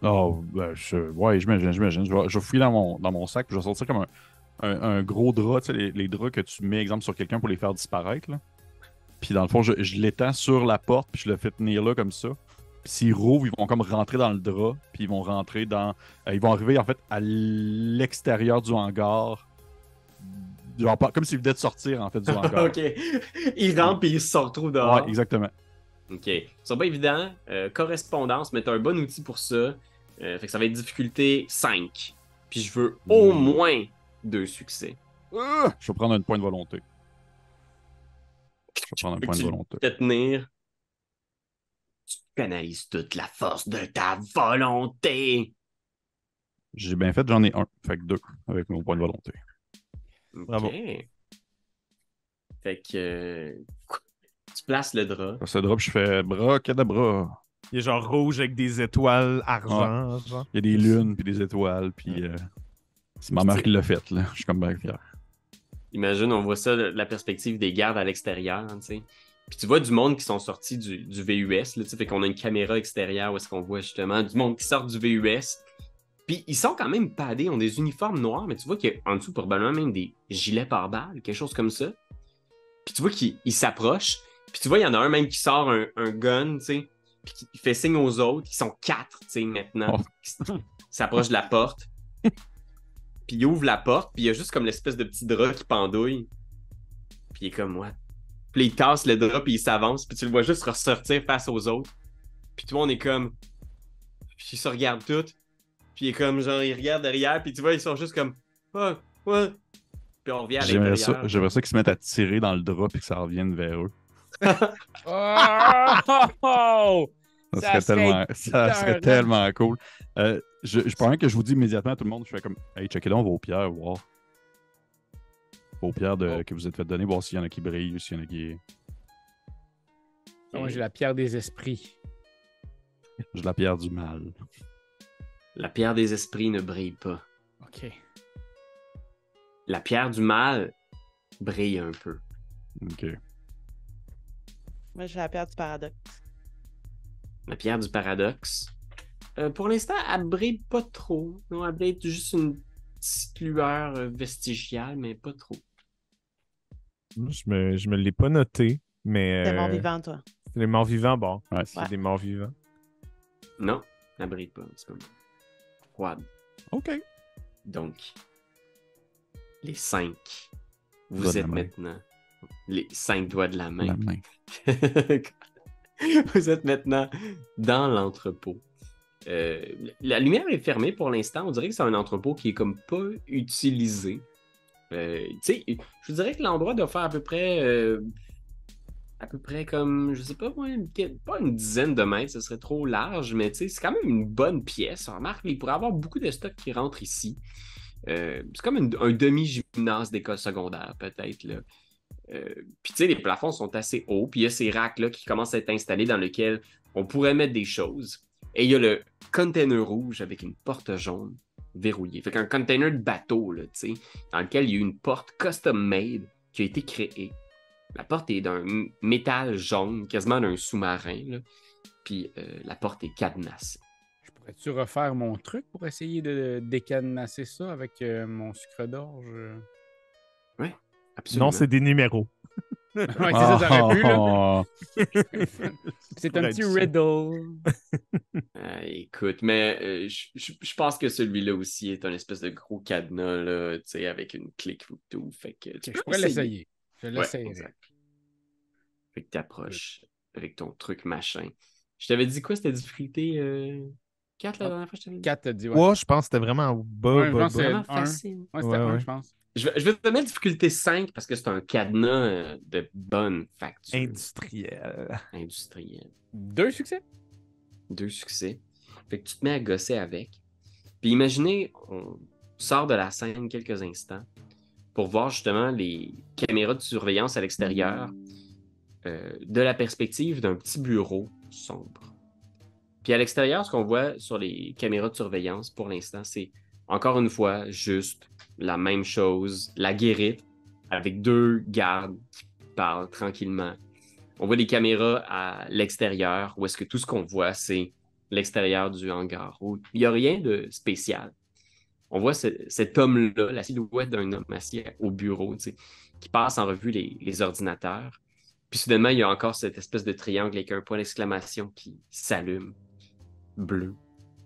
Oh, ben, ouais, j'imagine. Je vais fouiller dans mon sac, puis je vais sortir comme un gros drap, tu sais, les draps que tu mets, exemple, sur quelqu'un pour les faire disparaître, là. Puis dans le fond, je l'étends sur la porte, puis je le fais tenir là comme ça. Puis s'ils rouvrent, ils vont comme rentrer dans le drap, puis ils vont rentrer dans... ils vont arriver, en fait, à l'extérieur du hangar. Genre, comme s'ils venaient de sortir, en fait, du hangar. OK. Ils rentrent et ils se retrouvent dehors. Ouais, exactement. OK. C'est pas évident. Correspondance, mais t'as un bon outil pour ça. Fait que ça va être difficulté 5. Puis je veux au moins 2 succès. Je vais prendre un point de volonté. Te tenir. Tu canalises toute la force de ta volonté. J'ai bien fait, j'en ai un. Fait que 2 avec mon point de volonté. OK. Bravo. Fait que... tu places le drap. Ça drop, je fais bras, cadabra. Il est genre rouge avec des étoiles argent. Genre. Il y a des lunes, puis des étoiles, puis c'est ma mère qui l'a fait, là. Je suis comme bien fier. Imagine, on voit ça de la perspective des gardes à l'extérieur, tu sais. Puis tu vois du monde qui sont sortis du VUS, là, tu sais, fait qu'on a une caméra extérieure où est-ce qu'on voit justement du monde qui sort du VUS. Puis ils sont quand même padés, ils ont des uniformes noirs, mais tu vois qu'en dessous, probablement même des gilets pare-balles, quelque chose comme ça. Puis tu vois qu'ils s'approchent. Puis tu vois, il y en a un même qui sort un gun, tu sais. Puis qui fait signe aux autres. Ils sont 4, tu sais, maintenant. Qui s'approchent de la porte. Puis il ouvre la porte, puis il y a juste comme l'espèce de petit drap qui pendouille. Puis il est comme, what? Puis il tasse le drap, puis il s'avance. Puis tu le vois juste ressortir face aux autres. Puis tout le monde est comme... Puis ils se regardent tous. Puis il est comme, genre, il regarde derrière. Puis tu vois, ils sont juste comme, oh, ouais. Puis on revient à l'intérieur. J'aimerais ça qu'ils se mettent à tirer dans le drap et que ça revienne vers eux. Oh! Ça serait tellement cool. Je promets que je vous dis immédiatement à tout le monde, je fais comme, hey, checkez donc vos pierres, voir. Vos pierres que vous êtes fait donner, voir s'il y en a qui brillent ou s'il y en a qui... Moi, j'ai la pierre des esprits. J'ai la pierre du mal. La pierre des esprits ne brille pas. OK. La pierre du mal brille un peu. OK. Moi, j'ai la pierre du paradoxe. La pierre du paradoxe. Pour l'instant, elle brille pas trop. Non, elle brille juste une petite lueur vestigiale, mais pas trop. Je me l'ai pas noté, mais... T'es mort-vivant, toi. C'est les morts vivants, bon. Ouais. C'est des morts vivants. Non, elle brille pas. C'est comme froide. OK. Donc, les 5, vous Doigts de êtes la main. maintenant les 5 doigts de la main. La main. Vous êtes maintenant dans l'entrepôt. La lumière est fermée pour l'instant. On dirait que c'est un entrepôt qui est comme pas utilisé. Tu sais, je vous dirais que l'endroit doit faire à peu près comme, je sais pas, moi, pas une dizaine de mètres, ce serait trop large, mais tu sais, c'est quand même une bonne pièce. On remarque, il pourrait y avoir beaucoup de stocks qui rentrent ici. C'est comme un demi-gymnase d'école secondaire, peut-être, là. Puis tu sais, les plafonds sont assez hauts, puis il y a ces racks-là qui commencent à être installés dans lesquels on pourrait mettre des choses. Et il y a le container rouge avec une porte jaune verrouillée. Fait qu'un container de bateau, là, tu sais, dans lequel il y a une porte custom-made qui a été créée. La porte est d'un métal jaune, quasiment d'un sous-marin, là. Puis la porte est cadenassée. Pourrais-tu refaire mon truc pour essayer de décadenasser ça avec mon sucre d'orge? Absolument. Non, c'est des numéros. Ouais, c'est ça, t'aurais pu, là. Oh. C'est un petit riddle. Écoute, mais je pense que celui-là aussi est un espèce de gros cadenas, là, tu sais, avec une clique ou tout. Fait que tu Je peux pourrais essayer. l'essayer. Je Ouais, l'essayerai. exact. Fait que t'approches avec ton truc machin. Je t'avais dit quoi, c'était difficulté 4 la dernière fois que je t'avais dit? 4 t'as dit, ouais. Ouais, je pense que c'était vraiment bas, Ouais, je bas, pense que bas. c'est Vraiment un. facile. Ouais, c'était Ouais, un, ouais. je pense. Je vais te mettre difficulté 5 parce que c'est un cadenas de bonne facture. Industriel. Industriel. 2 succès? 2 succès. Fait que tu te mets à gosser avec. Puis imaginez, on sort de la scène quelques instants pour voir justement les caméras de surveillance à l'extérieur de la perspective d'un petit bureau sombre. Puis à l'extérieur, ce qu'on voit sur les caméras de surveillance pour l'instant, c'est encore une fois juste la même chose, la guérite avec 2 gardes qui parlent tranquillement. On voit les caméras à l'extérieur où est-ce que tout ce qu'on voit, c'est l'extérieur du hangar où il n'y a rien de spécial. On voit cet homme-là, la silhouette d'un homme assis au bureau, tu sais, qui passe en revue les ordinateurs. Puis soudainement, il y a encore cette espèce de triangle avec un point d'exclamation qui s'allume, bleu.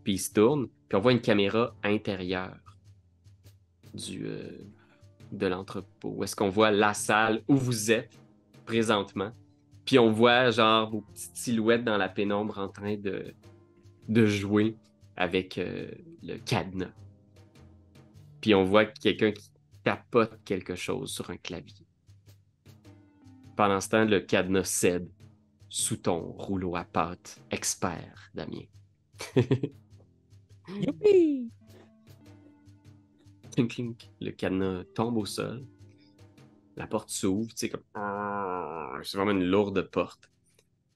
Puis il se tourne, puis on voit une caméra intérieure de l'entrepôt. Où est-ce qu'on voit la salle où vous êtes présentement. Puis on voit genre vos petites silhouettes dans la pénombre en train de jouer avec le cadenas. Puis on voit quelqu'un qui tapote quelque chose sur un clavier. Pendant ce temps, le cadenas cède sous ton rouleau à pâte expert, Damien. Youpi! Clink, clink. Le cadenas tombe au sol. La porte s'ouvre, tu sais, comme... C'est vraiment une lourde porte.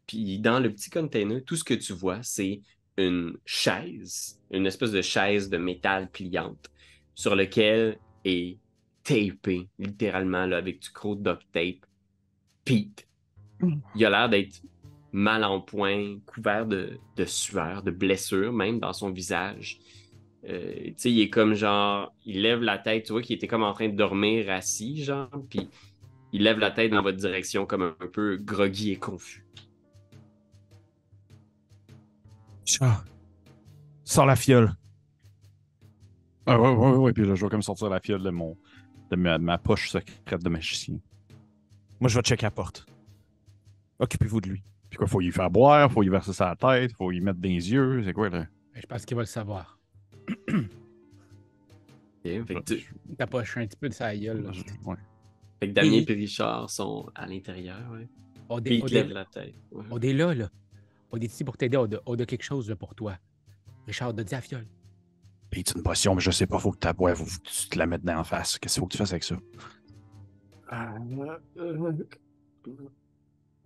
Puis dans le petit container, tout ce que tu vois, c'est une chaise, une espèce de chaise de métal pliante, sur lequel est tapé, littéralement, là, avec du gros duct tape, Pete. Il a l'air d'être mal en point, couvert de sueur, de blessures, même dans son visage. Tu sais, il est comme genre, il lève la tête, tu vois qu'il était comme en train de dormir assis, genre, puis il lève la tête dans votre direction comme un peu groggy et confus. Chat. Sors la fiole. Ah, ouais. Puis là, je vais comme sortir la fiole de ma poche secrète de magicien. Moi, je vais checker la porte. Occupez-vous de lui. Puis quoi, faut y faire boire, faut y verser sa tête, faut y mettre dans les yeux. C'est quoi, là? Je pense qu'il va le savoir. Ok? Fait que, T'as pas un petit peu de sa gueule. Là. Ouais. fait que Damien Oui. et Richard sont à l'intérieur, ouais. On Puis ils te lèvent la tête. Ouais. On est là. On est ici pour t'aider. On a quelque chose là, pour toi. Richard, de à fiole. Puis c'est une potion, mais je sais pas, faut que tu boives, faut que tu te la mettes dans la face. Qu'est-ce qu'il faut que tu fasses avec ça?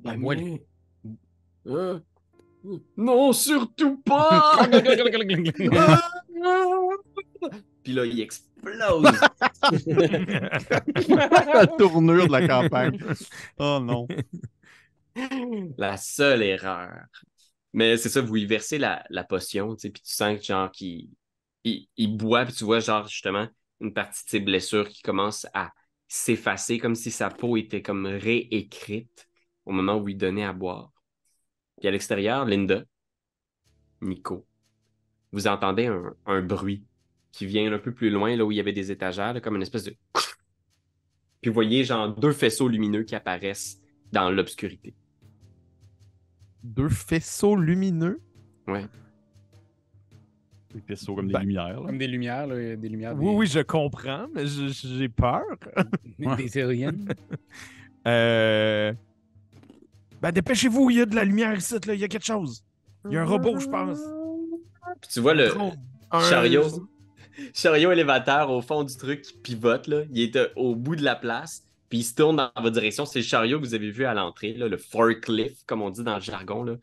Ben, moi, Non, surtout pas! Puis là, il explose. La tournure de la campagne. Oh non. La seule erreur. Mais c'est ça, vous y versez la potion, tu sais, puis tu sens que genre qu'il il boit, puis tu vois genre justement une partie de ses blessures qui commence à s'effacer comme si sa peau était comme réécrite au moment où il donnait à boire. Puis à l'extérieur, Linda, Nico, vous entendez un bruit qui vient un peu plus loin, là où il y avait des étagères, là, comme une espèce de... Puis vous voyez genre 2 faisceaux lumineux qui apparaissent dans l'obscurité. 2 faisceaux lumineux. Ouais. Des faisceaux comme des Ben, lumières. Là. Comme des lumières, là, des lumières. Oui, je comprends, mais j'ai peur. Des Syriens. Ben, dépêchez-vous, il y a de la lumière ici, là. Il y a quelque chose. Il y a un robot, je pense. Puis tu vois le Un- chariot élévateur au fond du truc qui pivote, là. Il est au bout de la place, puis il se tourne dans votre direction. C'est le chariot que vous avez vu à l'entrée, là, le forklift, comme on dit dans le jargon. Là.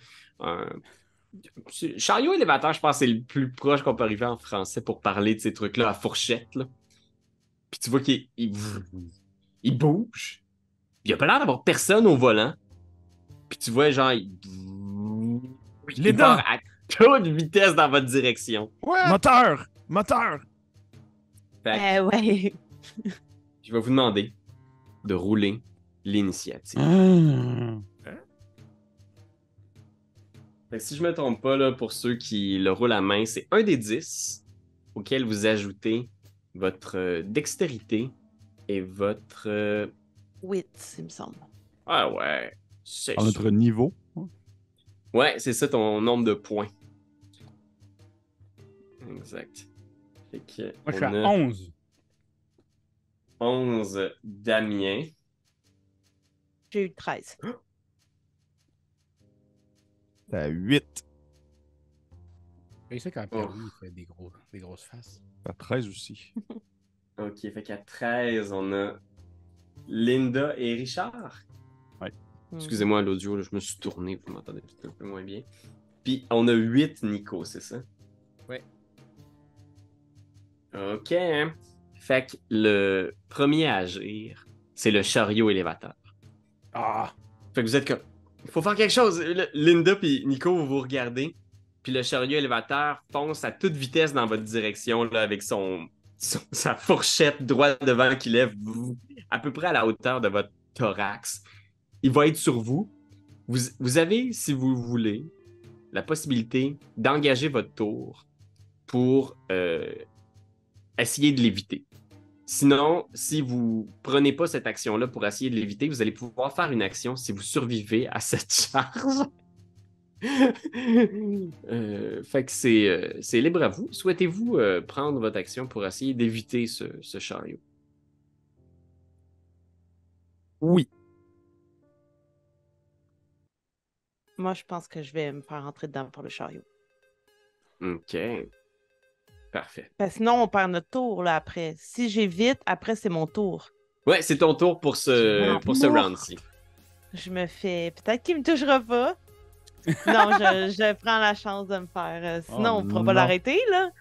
Chariot élévateur, je pense que c'est le plus proche qu'on peut arriver en français pour parler de ces trucs-là à fourchette. Là. Puis tu vois il bouge. Il a pas l'air d'avoir personne au volant. Puis tu vois, genre, il Linda! part à toute vitesse dans votre direction. Moteur! Moteur! Fait que Ouais. je vais vous demander de rouler l'initiative. Fait que si je me trompe pas, là, pour ceux qui le roulent à main, c'est un des 10 auquel vous ajoutez votre dextérité et votre... 8, il me semble. Ah ouais, c'est À notre ça. niveau. Ouais, c'est ça ton nombre de points. Exact. Fait que Moi, je suis on à a 11. 11 Damien. J'ai eu 13. T'as 8. Et ça, quand Pierre il fait des grosses faces. À 13 aussi. Ok, fait qu'à 13, on a Linda et Richard. Excusez-moi l'audio, là, je me suis tourné, vous m'entendez peut-être un peu moins bien. Puis on a 8 Nico, c'est ça? Ouais. Ok. Hein? Fait que le premier à agir, c'est le chariot élévateur. Ah! Fait que vous êtes comme, il faut faire quelque chose. Linda puis Nico, vous vous regardez, puis le chariot élévateur fonce à toute vitesse dans votre direction là, avec sa fourchette droit devant qui lève à peu près à la hauteur de votre thorax. Il va être sur vous. Vous avez, si vous voulez, la possibilité d'engager votre tour pour essayer de l'éviter. Sinon, si vous prenez pas cette action-là pour essayer de l'éviter, vous allez pouvoir faire une action si vous survivez à cette charge. Fait que c'est libre à vous. Souhaitez-vous prendre votre action pour essayer d'éviter ce chariot? Oui. Moi, je pense que je vais me faire rentrer dedans pour le chariot. OK. Parfait. Parce que sinon, on perd notre tour là, après. Si j'évite, après, c'est mon tour. Ouais, c'est ton tour pour ce round-ci. Je me fais... Peut-être qu'il me touchera pas. Non, je prends la chance de me faire... sinon, on pourra pas non. l'arrêter, là.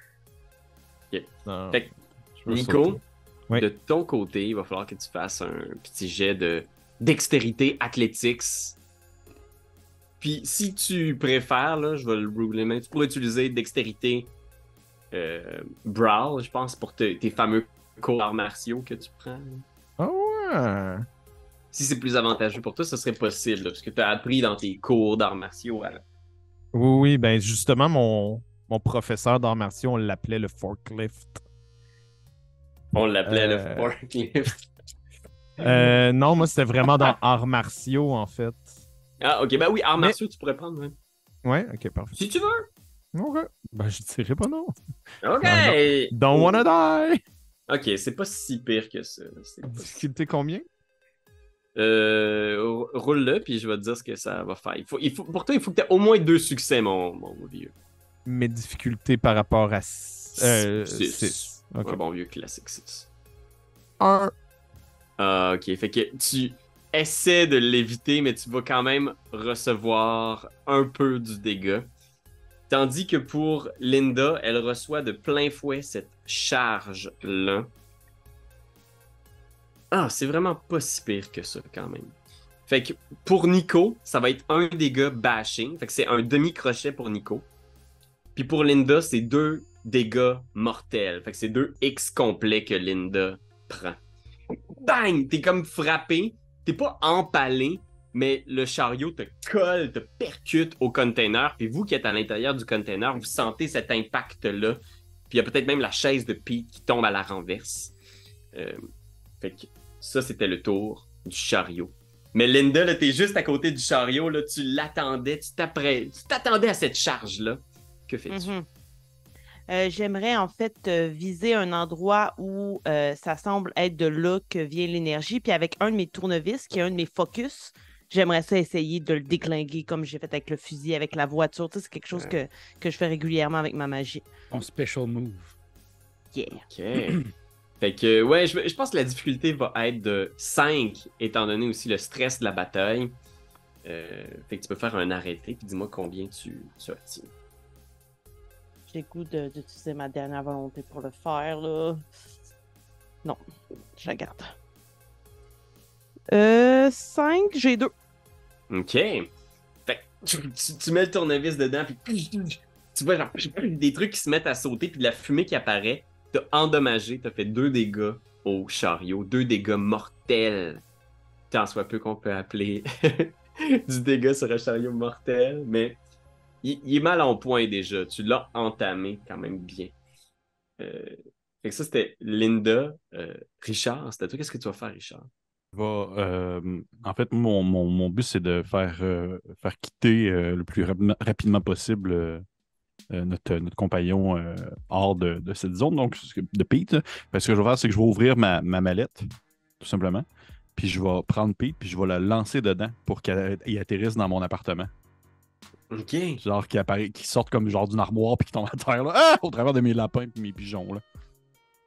Non. Fait que, Je veux Nico, sauter. Oui. de ton côté, il va falloir que tu fasses un petit jet de dextérité athletics. Puis si tu préfères, là, je vais le rouler, mais tu pourrais utiliser dextérité Brawl, je pense, pour tes fameux cours d'arts martiaux que tu prends. Ah ouais! Si c'est plus avantageux pour toi, ce serait possible, là, parce que tu as appris dans tes cours d'arts martiaux. Oui, ben justement, mon professeur d'arts martiaux, on l'appelait le forklift. On l'appelait le Euh, forklift. Non, moi, c'était vraiment dans arts martiaux, en fait. Ah, ok, ben oui, arts Mais- martiaux, tu pourrais prendre. Ouais. Ouais, ok, parfait. Si tu veux. Ok. Ben, je dirais pas non. Ok. Don't wanna die! Ok, c'est pas si pire que ça. C'est pas si- Difficulté combien? Roule-le, puis je vais te dire ce que ça va faire. Pour toi, il faut que tu aies au moins 2 succès, mon vieux. Mes difficultés par rapport à 6. 6. Ok. Un bon vieux classique 6. 1. Ah, ok. Fait que tu essaies de l'éviter, mais tu vas quand même recevoir un peu du dégât. Tandis que pour Linda, elle reçoit de plein fouet cette charge-là. Ah, c'est vraiment pas si pire que ça, quand même. Fait que pour Nico, ça va être un dégât bashing. Fait que c'est un demi-crochet pour Nico. Puis pour Linda, c'est 2 dégâts mortels. Fait que c'est 2 X complets que Linda prend. Bang! T'es comme frappé. T'es pas empalé, mais le chariot te colle, te percute au container. Puis vous qui êtes à l'intérieur du container, vous sentez cet impact-là. Puis il y a peut-être même la chaise de Pete qui tombe à la renverse. Fait que ça, c'était le tour du chariot. Mais Linda, là, t'es juste à côté du chariot, là, tu l'attendais, tu t'attendais à cette charge-là. Que fais-tu? Mhm. J'aimerais en fait viser un endroit où ça semble être de là que vient l'énergie. Puis avec un de mes tournevis, qui est un de mes focus, j'aimerais ça essayer de le déclinguer comme j'ai fait avec le fusil, avec la voiture. Tu sais, c'est quelque chose que je fais régulièrement avec ma magie. Ton special move. Yeah. Ok. Fait que, ouais, je pense que la difficulté va être de 5, étant donné aussi le stress de la bataille. Fait que tu peux faire un arrêté, puis dis-moi combien tu obtiens. J'ai le goût d'utiliser ma dernière volonté pour le faire, là. Non, je la garde. 5, j'ai 2. Ok. Fait que tu mets le tournevis dedans, puis tu vois genre, des trucs qui se mettent à sauter, puis de la fumée qui apparaît. T'as endommagé, t'as fait 2 dégâts au chariot, 2 dégâts mortels. Tant soit peu qu'on peut appeler du dégât sur un chariot mortel, mais il est mal en point déjà. Tu l'as entamé quand même bien. Fait que ça, c'était Linda. Richard, c'était toi. Qu'est-ce que tu vas faire, Richard? En fait, mon but, c'est de faire quitter le plus rapidement possible notre compagnon hors de cette zone, donc de Pete. Parce que je vais faire, c'est que je vais ouvrir ma mallette, tout simplement. Puis je vais prendre Pete, puis je vais la lancer dedans pour qu'il atterrisse dans mon appartement. Ok. Genre qu'il sorte comme genre d'une armoire puis qu'il tombe à terre là, au travers de mes lapins et mes pigeons. Là.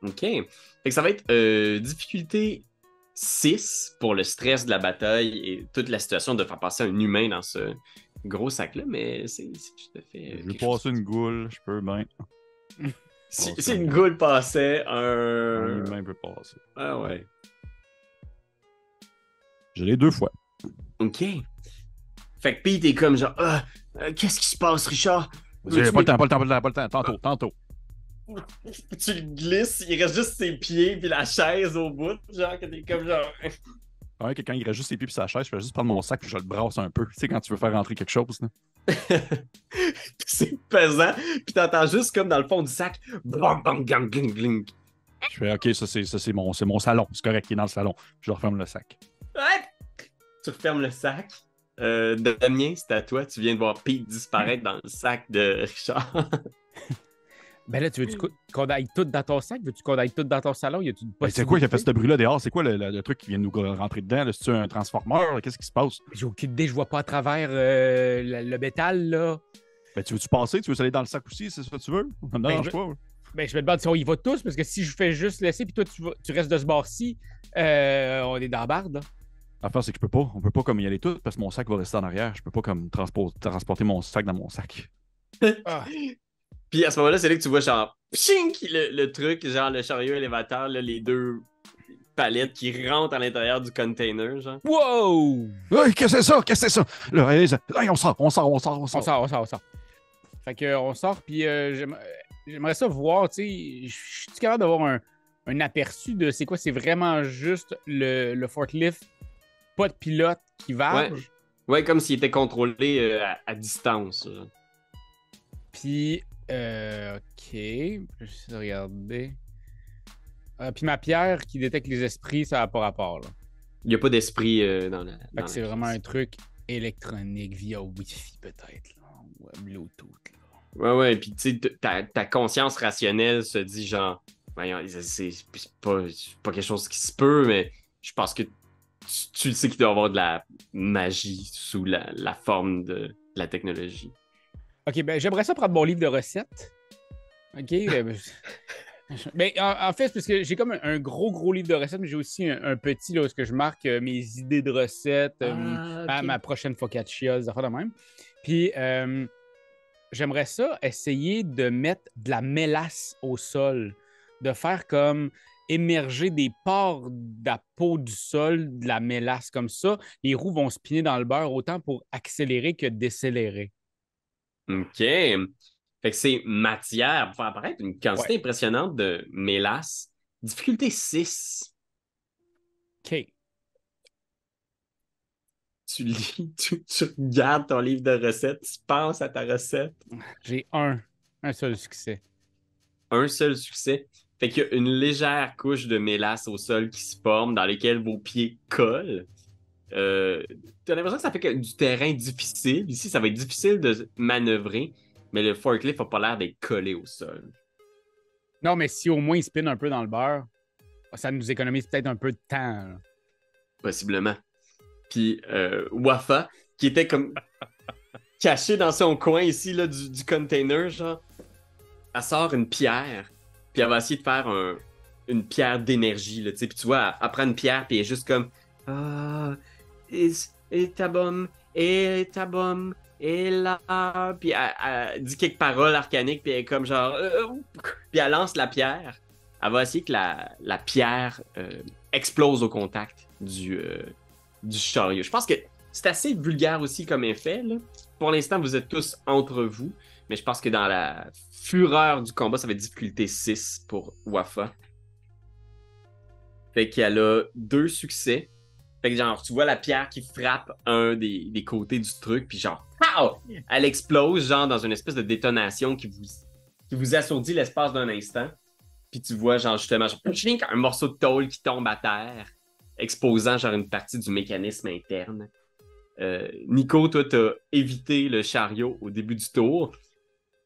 Ok. Fait que ça va être difficulté 6 pour le stress de la bataille et toute la situation de faire passer un humain dans ce gros sac-là, mais c'est tout à fait. Je vais passer une goule, je peux bien. Si une goule passait, Un humain peut passer. Ah ouais. Je l'ai 2 fois. Ok. Fait que Pete est comme genre, qu'est-ce qui se passe, Richard? Pas le temps. Tantôt. Tu le glisses, il reste juste ses pieds puis la chaise au bout, genre que t'es comme genre. Ouais, quand il reste juste ses pieds et sa chaise, je vais juste prendre mon sac et je le brasse un peu. Tu sais, quand tu veux faire rentrer quelque chose. Là. C'est pesant, puis t'entends juste comme dans le fond du sac, bang, bang, gang, gling, gling. Je fais OK, ça c'est mon salon. C'est correct, il est dans le salon. Je referme le sac. Ouais. Tu refermes le sac. Damien, c'est à toi. Tu viens de voir Pete disparaître dans le sac de Richard. Ben là, tu veux-tu qu'on aille tout dans ton sac? Veux-tu qu'on aille tout dans ton salon? Y a-tu une C'est quoi qui a fait ce bruit-là dehors? C'est quoi le truc qui vient de nous rentrer dedans? C'est-tu un transformeur? Qu'est-ce qui se passe? J'ai aucune idée, je vois pas à travers le métal, là. Ben, tu veux-tu passer? Tu veux aller dans le sac aussi? C'est ce que tu veux? Non, Ben, je pas. Ben, je me demande si on y va tous, parce que si je fais juste laisser, puis toi, tu restes de ce bord-ci, on est dans la barde, là. L'affaire, c'est que on peut pas comme y aller tout parce que mon sac va rester en arrière. Je peux pas comme transporter mon sac dans mon sac. Ah. Puis à ce moment-là, c'est là que tu vois genre pshink, le truc, genre le chariot élévateur, là, les 2 palettes qui rentrent à l'intérieur du container, genre. Wow! Hey, qu'est-ce que c'est ça? Là, hey, on sort. On sort. Fait que on sort, puis j'aimerais ça voir, tu sais, je suis capable d'avoir un aperçu de c'est quoi, c'est vraiment juste le forklift, pas de pilote qui varge. Ouais, comme s'il était contrôlé à distance. Puis, OK, j'essaie de regarder. Puis ma pierre qui détecte les esprits, ça n'a pas rapport, là. Il n'y a pas d'esprit dans la. Fait que c'est vraiment un truc électronique via Wi-Fi, peut-être, là, ou Bluetooth, là. Ouais, puis tu sais, ta conscience rationnelle se dit genre, voyons, c'est pas quelque chose qui se peut, mais je pense que tu le sais qu'il doit y avoir de la magie sous la forme de la technologie. OK, ben j'aimerais ça prendre mon livre de recettes. OK. Ben, en fait, c'est parce que j'ai comme un gros livre de recettes, mais j'ai aussi un petit là, où est-ce que je marque mes idées de recettes, Ok. ma prochaine focaccia, des affaires de même. Puis, j'aimerais ça essayer de mettre de la mélasse au sol, de faire comme émerger des pores de la peau du sol, de la mélasse comme ça. Les roues vont spinner dans le beurre autant pour accélérer que décélérer. OK. Fait que c'est matière pour faire apparaître une quantité Ouais. impressionnante de mélasse. Difficulté 6. OK. Tu lis, tu regardes ton livre de recettes, tu penses à ta recette. J'ai un seul succès. Un seul succès. Fait qu'il y a une légère couche de mélasse au sol qui se forme dans lesquelles vos pieds collent. T'as l'impression que ça fait du terrain difficile. Ici, ça va être difficile de manœuvrer, mais le forklift n'a pas l'air d'être collé au sol. Non, mais si au moins il spin un peu dans le beurre, ça nous économise peut-être un peu de temps, là. Possiblement. Puis Wafa, qui était comme caché dans son coin ici là, du container, genre, elle sort une pierre, puis elle va essayer de faire une pierre d'énergie, là, tu sais. Puis tu vois, elle prend une pierre, puis elle est juste comme ah, et ta bombe, et ta bombe, et là. Puis elle dit quelques paroles arcaniques, puis elle est comme genre puis elle lance la pierre. Elle va essayer que la pierre explose au contact du chariot. Je pense que c'est assez vulgaire aussi comme effet, là. Pour l'instant, vous êtes tous entre vous, mais je pense que dans la fureur du combat, ça va être difficulté 6 pour Wafa. Fait qu'elle a 2 succès. Fait que genre, tu vois la pierre qui frappe un des côtés du truc, puis genre, pow! Elle explose, genre, dans une espèce de détonation qui vous assourdit l'espace d'un instant. Puis tu vois, genre, justement, genre, un morceau de tôle qui tombe à terre, exposant, genre, une partie du mécanisme interne. Nico, toi, t'as évité le chariot au début du tour.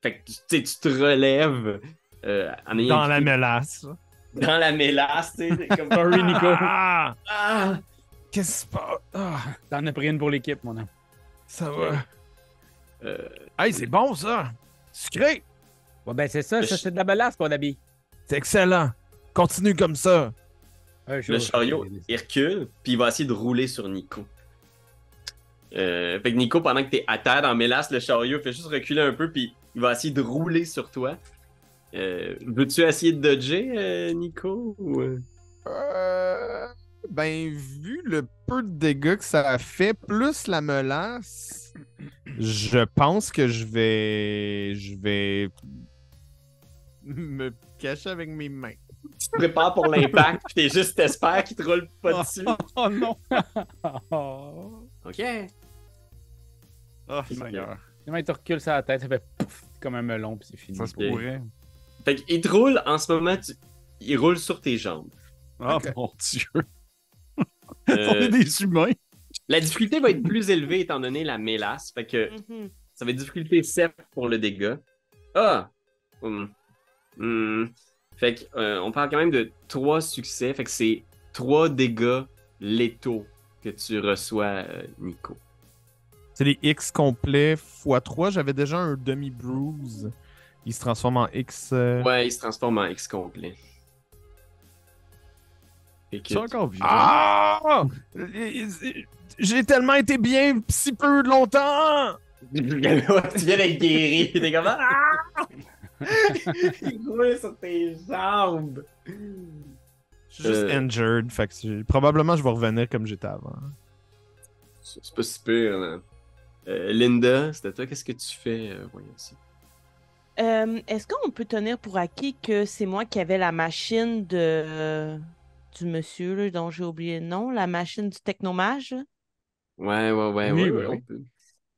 Fait que, tu sais, tu te relèves en ayant Dans la évité- mélasse. dans la mélasse, tu sais, comme... Sorry, Nico. Ah! Ah! Qu'est-ce qui se passe? Ah, T'en as pris une pour l'équipe, mon homme. ça va. Euh, Hey, c'est bon ça! Sucré! Ouais, ben c'est ça, c'est de la mélasse, mon ami. C'est excellent! Continue comme ça! le chariot, il recule, puis il va essayer de rouler sur Nico. Fait que Nico, pendant que t'es à terre dans mélasse, le chariot fait juste reculer un peu, puis il va essayer de rouler sur toi. Veux-tu essayer de dodger, Nico? Ou... Ben, vu le peu de dégâts que ça a fait, plus la mélasse, je pense que je vais me cacher avec mes mains. Tu te prépares pour l'impact, puis t'es juste t'espères qu'il te roule pas dessus. Oh non! OK. Oh, Seigneur. Finalement, il te recule sur la tête, ça fait pouf, comme un melon, puis c'est fini. ça se Ok. pourrait. Fait qu'il te roule en ce moment, il roule sur tes jambes. Oh Ok. mon Dieu. Euh, On est des humains. La difficulté va être plus élevée étant donné la mélasse. Fait que Mhm. ça va être difficulté 7 pour le dégât. Ah! Fait que on parle quand même de 3 succès. Fait que c'est 3 dégâts létaux que tu reçois, Nico. C'est les X complets x3. J'avais déjà un demi-bruise. Il se transforme en X. Ouais, il se transforme en X complet. Fait que C'est encore vivant. Ah! J'ai tellement été bien si peu longtemps! tu viens d'être guéri. T'es comme ah! Il roule sur tes jambes. Je suis juste injured. Fait que probablement je vais revenir comme j'étais avant. C'est pas si pire, là. Linda, c'était toi, qu'est-ce que tu fais? Voyons ici. Est-ce qu'on peut tenir pour acquis que c'est moi qui avais la machine du monsieur là, dont j'ai oublié le nom, la machine du technomage? Là? Ouais, Oui, ouais, oui. on peut.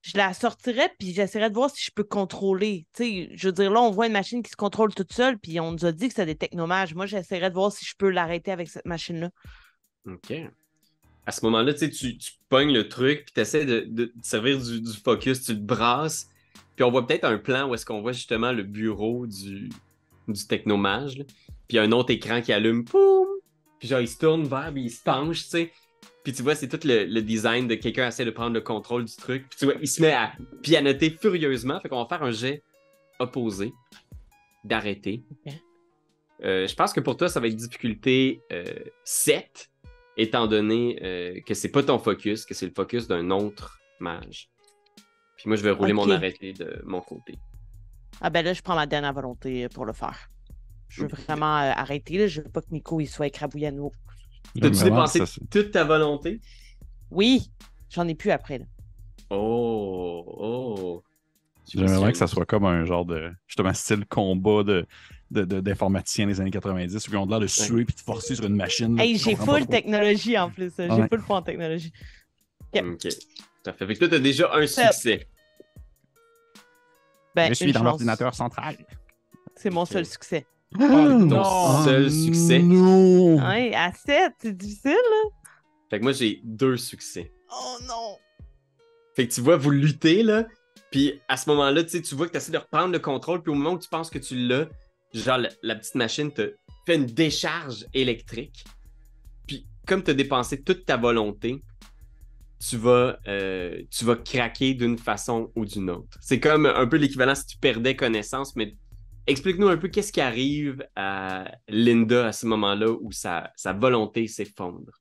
Je la sortirais, puis j'essaierais de voir si je peux contrôler. Tu sais, je veux dire, là, on voit une machine qui se contrôle toute seule, puis on nous a dit que c'était des technomages. Moi, j'essaierais de voir si je peux l'arrêter avec cette machine-là. OK. À ce moment-là, tu pognes le truc, puis tu essaies de te servir du focus, tu le brasses, puis on voit peut-être un plan où est-ce qu'on voit justement le bureau du technomage, là. Puis il y a un autre écran qui allume, poum! Puis genre, il se tourne vers, puis il se penche, tu sais. Puis tu vois, c'est tout le design de quelqu'un essaie de prendre le contrôle du truc. Puis tu vois, il se met à pianoter furieusement. Fait qu'on va faire un jet opposé d'arrêter. Ok. Je pense que pour toi, ça va être difficulté 7, étant donné que c'est pas ton focus, que c'est le focus d'un autre mage. Puis moi, je vais rouler Ok. mon arrêté de mon côté. Ah ben là, je prends ma dernière volonté pour le faire. Je veux Ok. vraiment arrêter. Là. Je veux pas que Nico il soit écrabouillé à nouveau. T'as-tu Vraiment, dépensé ça, c'est- toute ta volonté? Oui, j'en ai plus après. Là. Oh. J'aimerais vraiment que ça soit comme un genre de, justement, style combat d'informaticiens des années 90 où ils ont l'air de suer puis de forcer sur une machine. là, Hey, tu j'ai comprends pas full trop. technologie en plus. J'ai Ouais. full foi en technologie. Ok. Ok. Parfait. Fait que là, t'as déjà un succès. Ben, Je suis une dans chance. l'ordinateur central. C'est mon Ok. seul succès. Ton seul succès. Non! Ouais, à 7, c'est difficile. Là. Fait que moi, j'ai 2 succès. Oh non. Fait que tu vois, vous luttez, là. Puis à ce moment-là, tu vois que tu essaies de reprendre le contrôle. Puis au moment où tu penses que tu l'as, genre, la petite machine te fait une décharge électrique. Puis comme tu as dépensé toute ta volonté, tu vas craquer d'une façon ou d'une autre. C'est comme un peu l'équivalent si tu perdais connaissance, mais explique-nous un peu qu'est-ce qui arrive à Linda à ce moment-là où sa volonté s'effondre.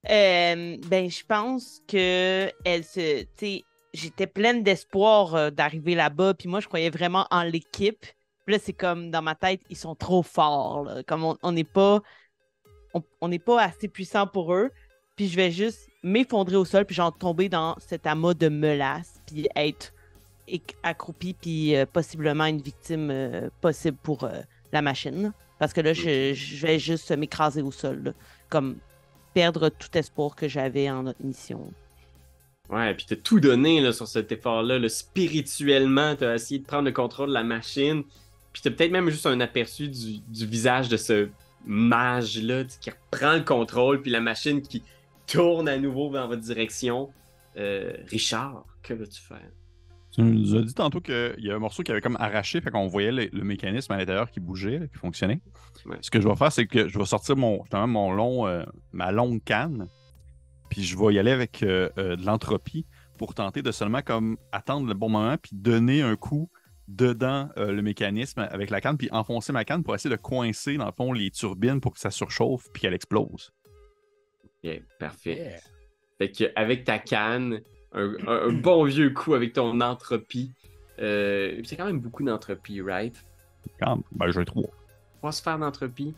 Ben, je pense que tu sais, j'étais pleine d'espoir d'arriver là-bas, puis moi, je croyais vraiment en l'équipe. Puis là, c'est comme dans ma tête, ils sont trop forts. Là. Comme on n'est pas, on n'est pas assez puissant pour eux. Puis je vais juste m'effondrer au sol, puis genre tomber dans cet amas de melasse, puis être accroupi, puis possiblement une victime possible pour la machine. Parce que là, je vais juste m'écraser au sol, là, comme perdre tout espoir que j'avais en notre mission. Ouais, puis t'as tout donné là, sur cet effort-là. Là. Spirituellement, t'as essayé de prendre le contrôle de la machine. Puis t'as peut-être même juste un aperçu du visage de ce mage-là qui reprend le contrôle, puis la machine qui tourne à nouveau dans votre direction. Richard, que vas-tu faire? Tu nous as dit tantôt qu'il y a un morceau qui avait comme arraché, fait qu'on voyait le mécanisme à l'intérieur qui bougeait, là, qui fonctionnait. Ouais. Ce que je vais faire, c'est que je vais sortir ma longue canne, puis je vais y aller avec de l'entropie pour tenter de seulement comme attendre le bon moment, puis donner un coup dedans le mécanisme avec la canne, puis enfoncer ma canne pour essayer de coincer, dans le fond, les turbines pour que ça surchauffe, puis qu'elle explose. Yeah, parfait. Yeah. Fait qu'avec ta canne, un bon vieux coup avec ton entropie. C'est quand même beaucoup d'entropie, right? Ben, j'ai 3. 3 sphères d'entropie.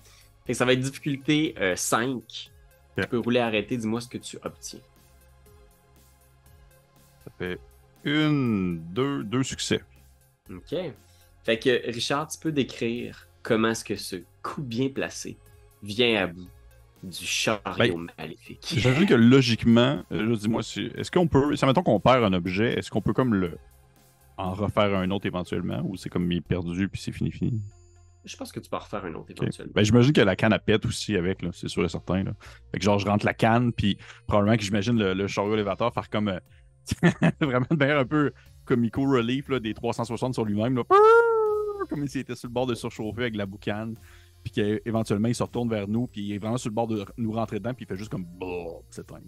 Fait que ça va être difficulté 5. Tu peux rouler arrêter, dis-moi ce que tu obtiens. Ça fait deux succès. OK. Fait que Richard, tu peux décrire comment est-ce que ce coup bien placé vient à bout du chariot maléfique. J'imagine que logiquement, dis-moi, est-ce qu'on peut, si mettons qu'on perd un objet, est-ce qu'on peut comme en refaire un autre éventuellement, ou c'est comme il est perdu puis c'est fini? Je pense que tu peux en refaire un autre Okay. éventuellement. Ben, j'imagine que la canne à pète aussi avec, là, c'est sûr et certain. Là. Fait que genre, je rentre la canne, puis probablément que j'imagine le chariot élévateur faire comme vraiment de manière un peu comico relief là, des 360 sur lui-même, là, comme s'il était sur le bord de surchauffer avec la boucane, puis qu'éventuellement il se retourne vers nous, puis il est vraiment sur le bord de nous rentrer dedans, puis il fait juste comme s'éteindre.